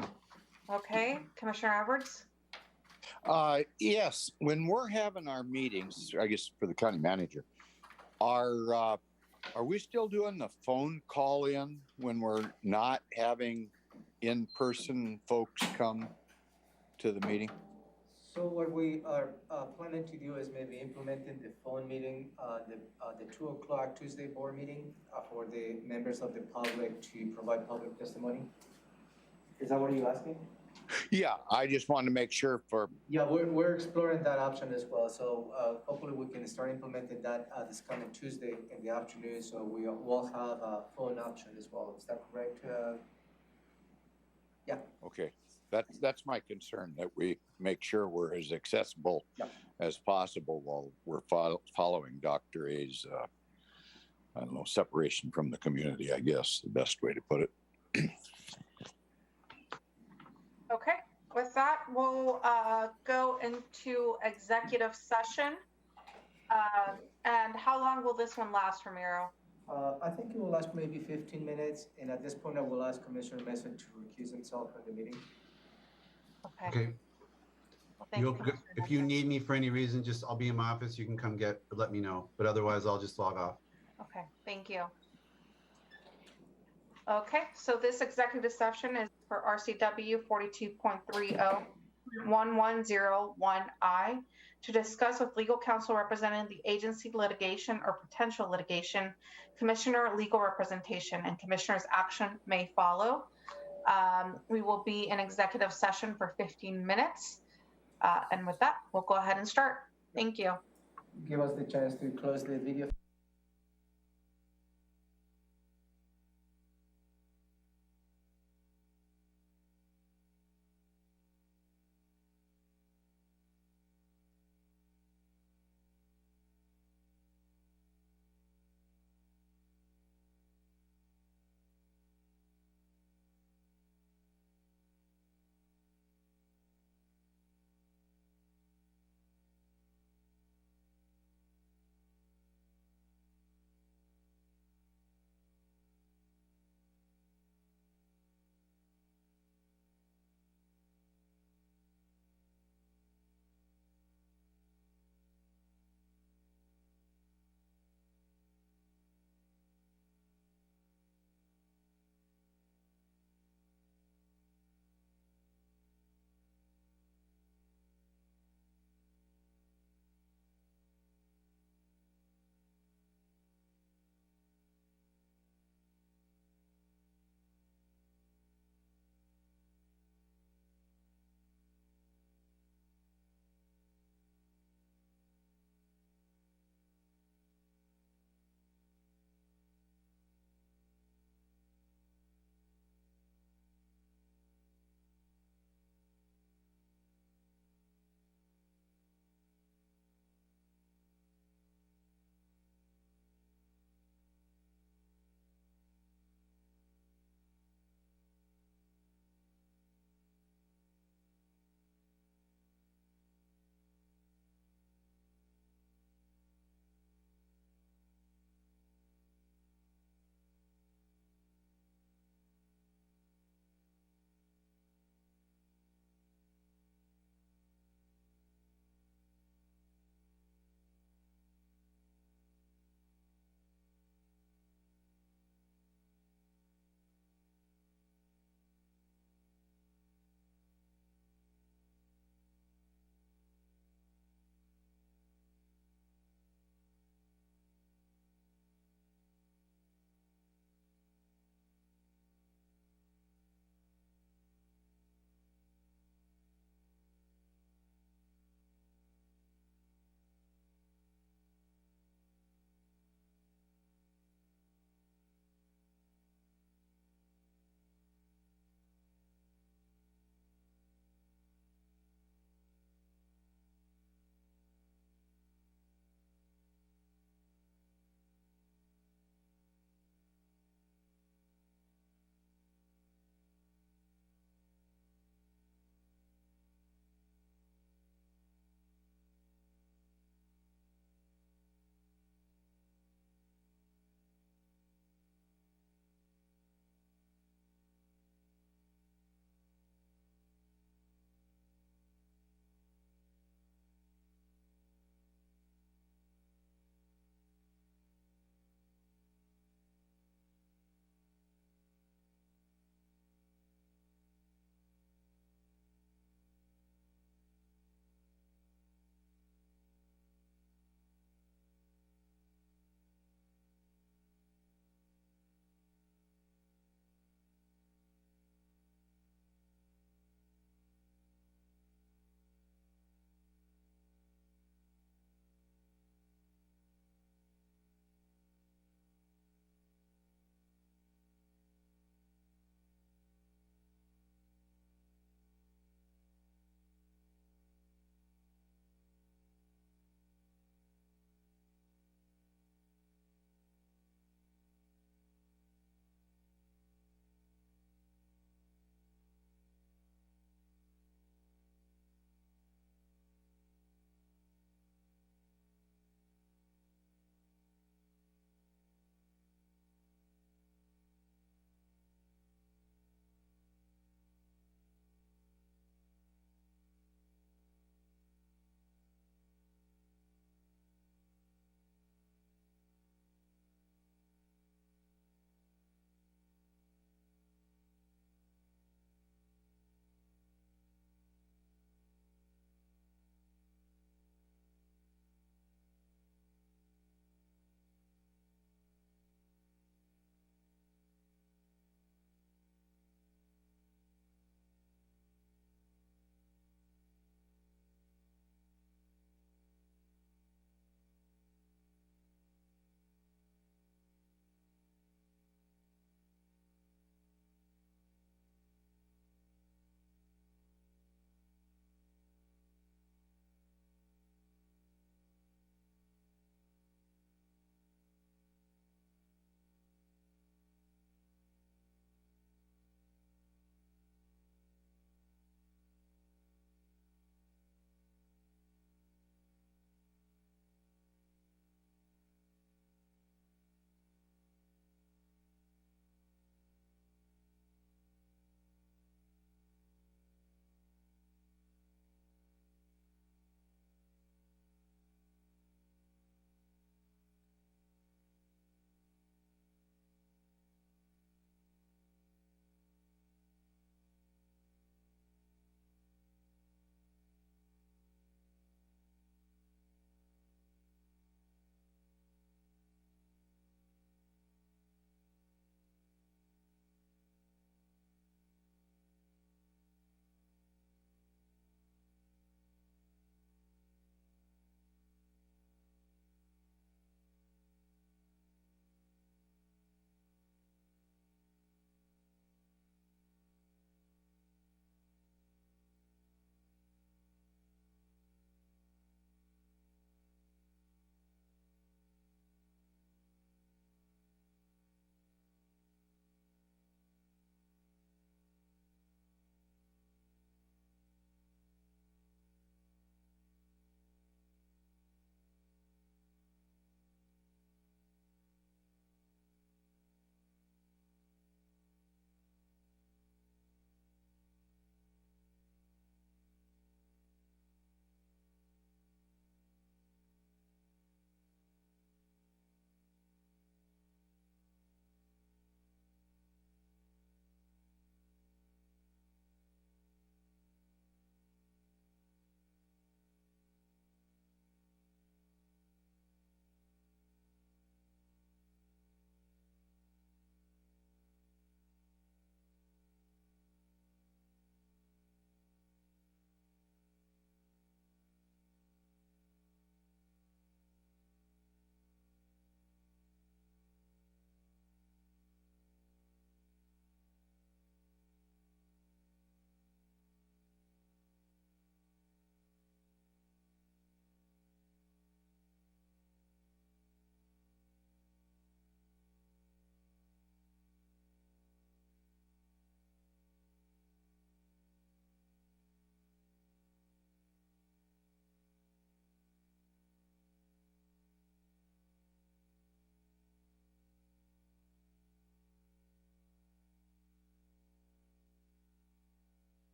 Okay, Commissioner Edwards? Yes, when we're having our meetings, I guess for the county manager, are we still doing the phone call in when we're not having in-person folks come to the meeting? So what we are planning to do is maybe implementing the phone meeting, the 2 o'clock Tuesday board meeting for the members of the public to provide public testimony. Is that what you're asking? Yeah, I just wanted to make sure for. Yeah, we're exploring that option as well. So hopefully we can start implementing that this coming Tuesday in the afternoon. So we will have a phone option as well. Is that correct? Yeah. Okay, that's my concern, that we make sure we're as accessible as possible while we're following Dr. A's, I don't know, separation from the community, I guess, the best way to put it. Okay, with that, we'll go into executive session. And how long will this one last, Ramiro? I think it will last maybe 15 minutes. And at this point, I will ask Commissioner Mesa to recuse himself from the meeting. Okay. Well, thank you, Commissioner If you Mesa. need me for any reason, I'll be in my office. You can come let me know. But otherwise, I'll just log off. Okay, thank you. Okay, so this executive session is for RCW 42.30.1101I to discuss with legal counsel representing the agency litigation or potential litigation, commissioner legal representation, and commissioner's action may follow. We will be in executive session for 15 minutes. And with that, we'll go ahead and start. Thank you. Give us the chance to close the video.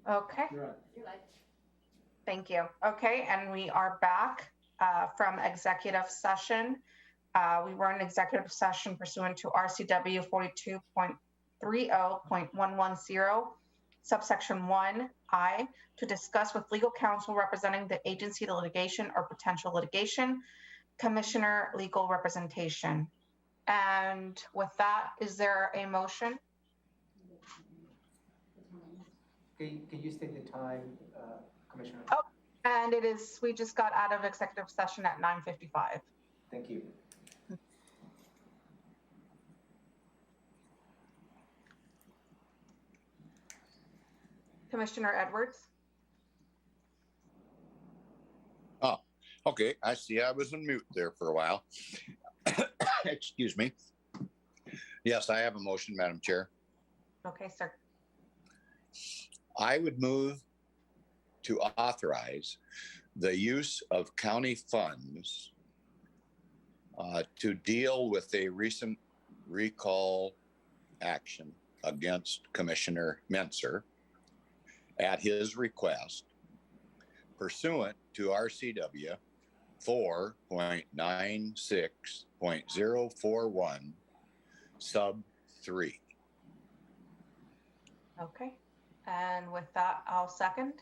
Okay, You're on. thank you. Okay, and we are back from executive session. We were in executive session pursuant to RCW 42.30.110, subsection 1I, to discuss with legal counsel representing the agency the litigation or potential litigation, commissioner legal representation. And with that, is there a motion? Can you state the time, Commissioner? Oh. And it is, we just got out of executive session at 9:55. Thank you. Commissioner Edwards? Oh, okay. I see. I was on mute there for a while. Excuse me. Yes, I have a motion, Madam Chair. Okay, sir. I would move to authorize the use of county funds to deal with a recent recall action against Commissioner Mentzer at his request pursuant to RCW 4.96.041 sub 3. Okay, and with that, I'll second.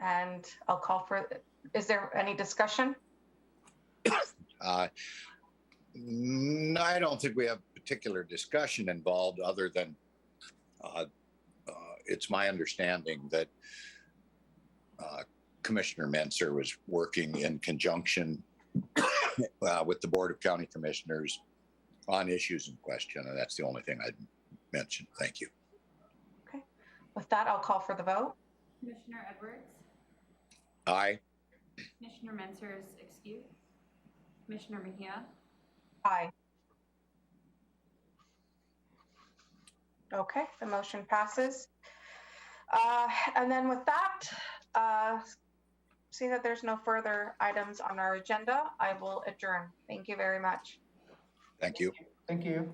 And I'll call for, is there any discussion? No, I don't think we have particular discussion involved other than it's my understanding that Commissioner Mentzer was working in conjunction with the Board of County Commissioners on issues in question, and that's the only thing I'd mention. Thank you. Okay, with that, I'll call for the vote. Commissioner Edwards, Aye. Commissioner Mentzer is excused. Commissioner Mejia, Aye. Okay, the motion passes. And then with that, seeing that there's no further items on our agenda, I will adjourn. Thank you very much. Thank you. Thank you.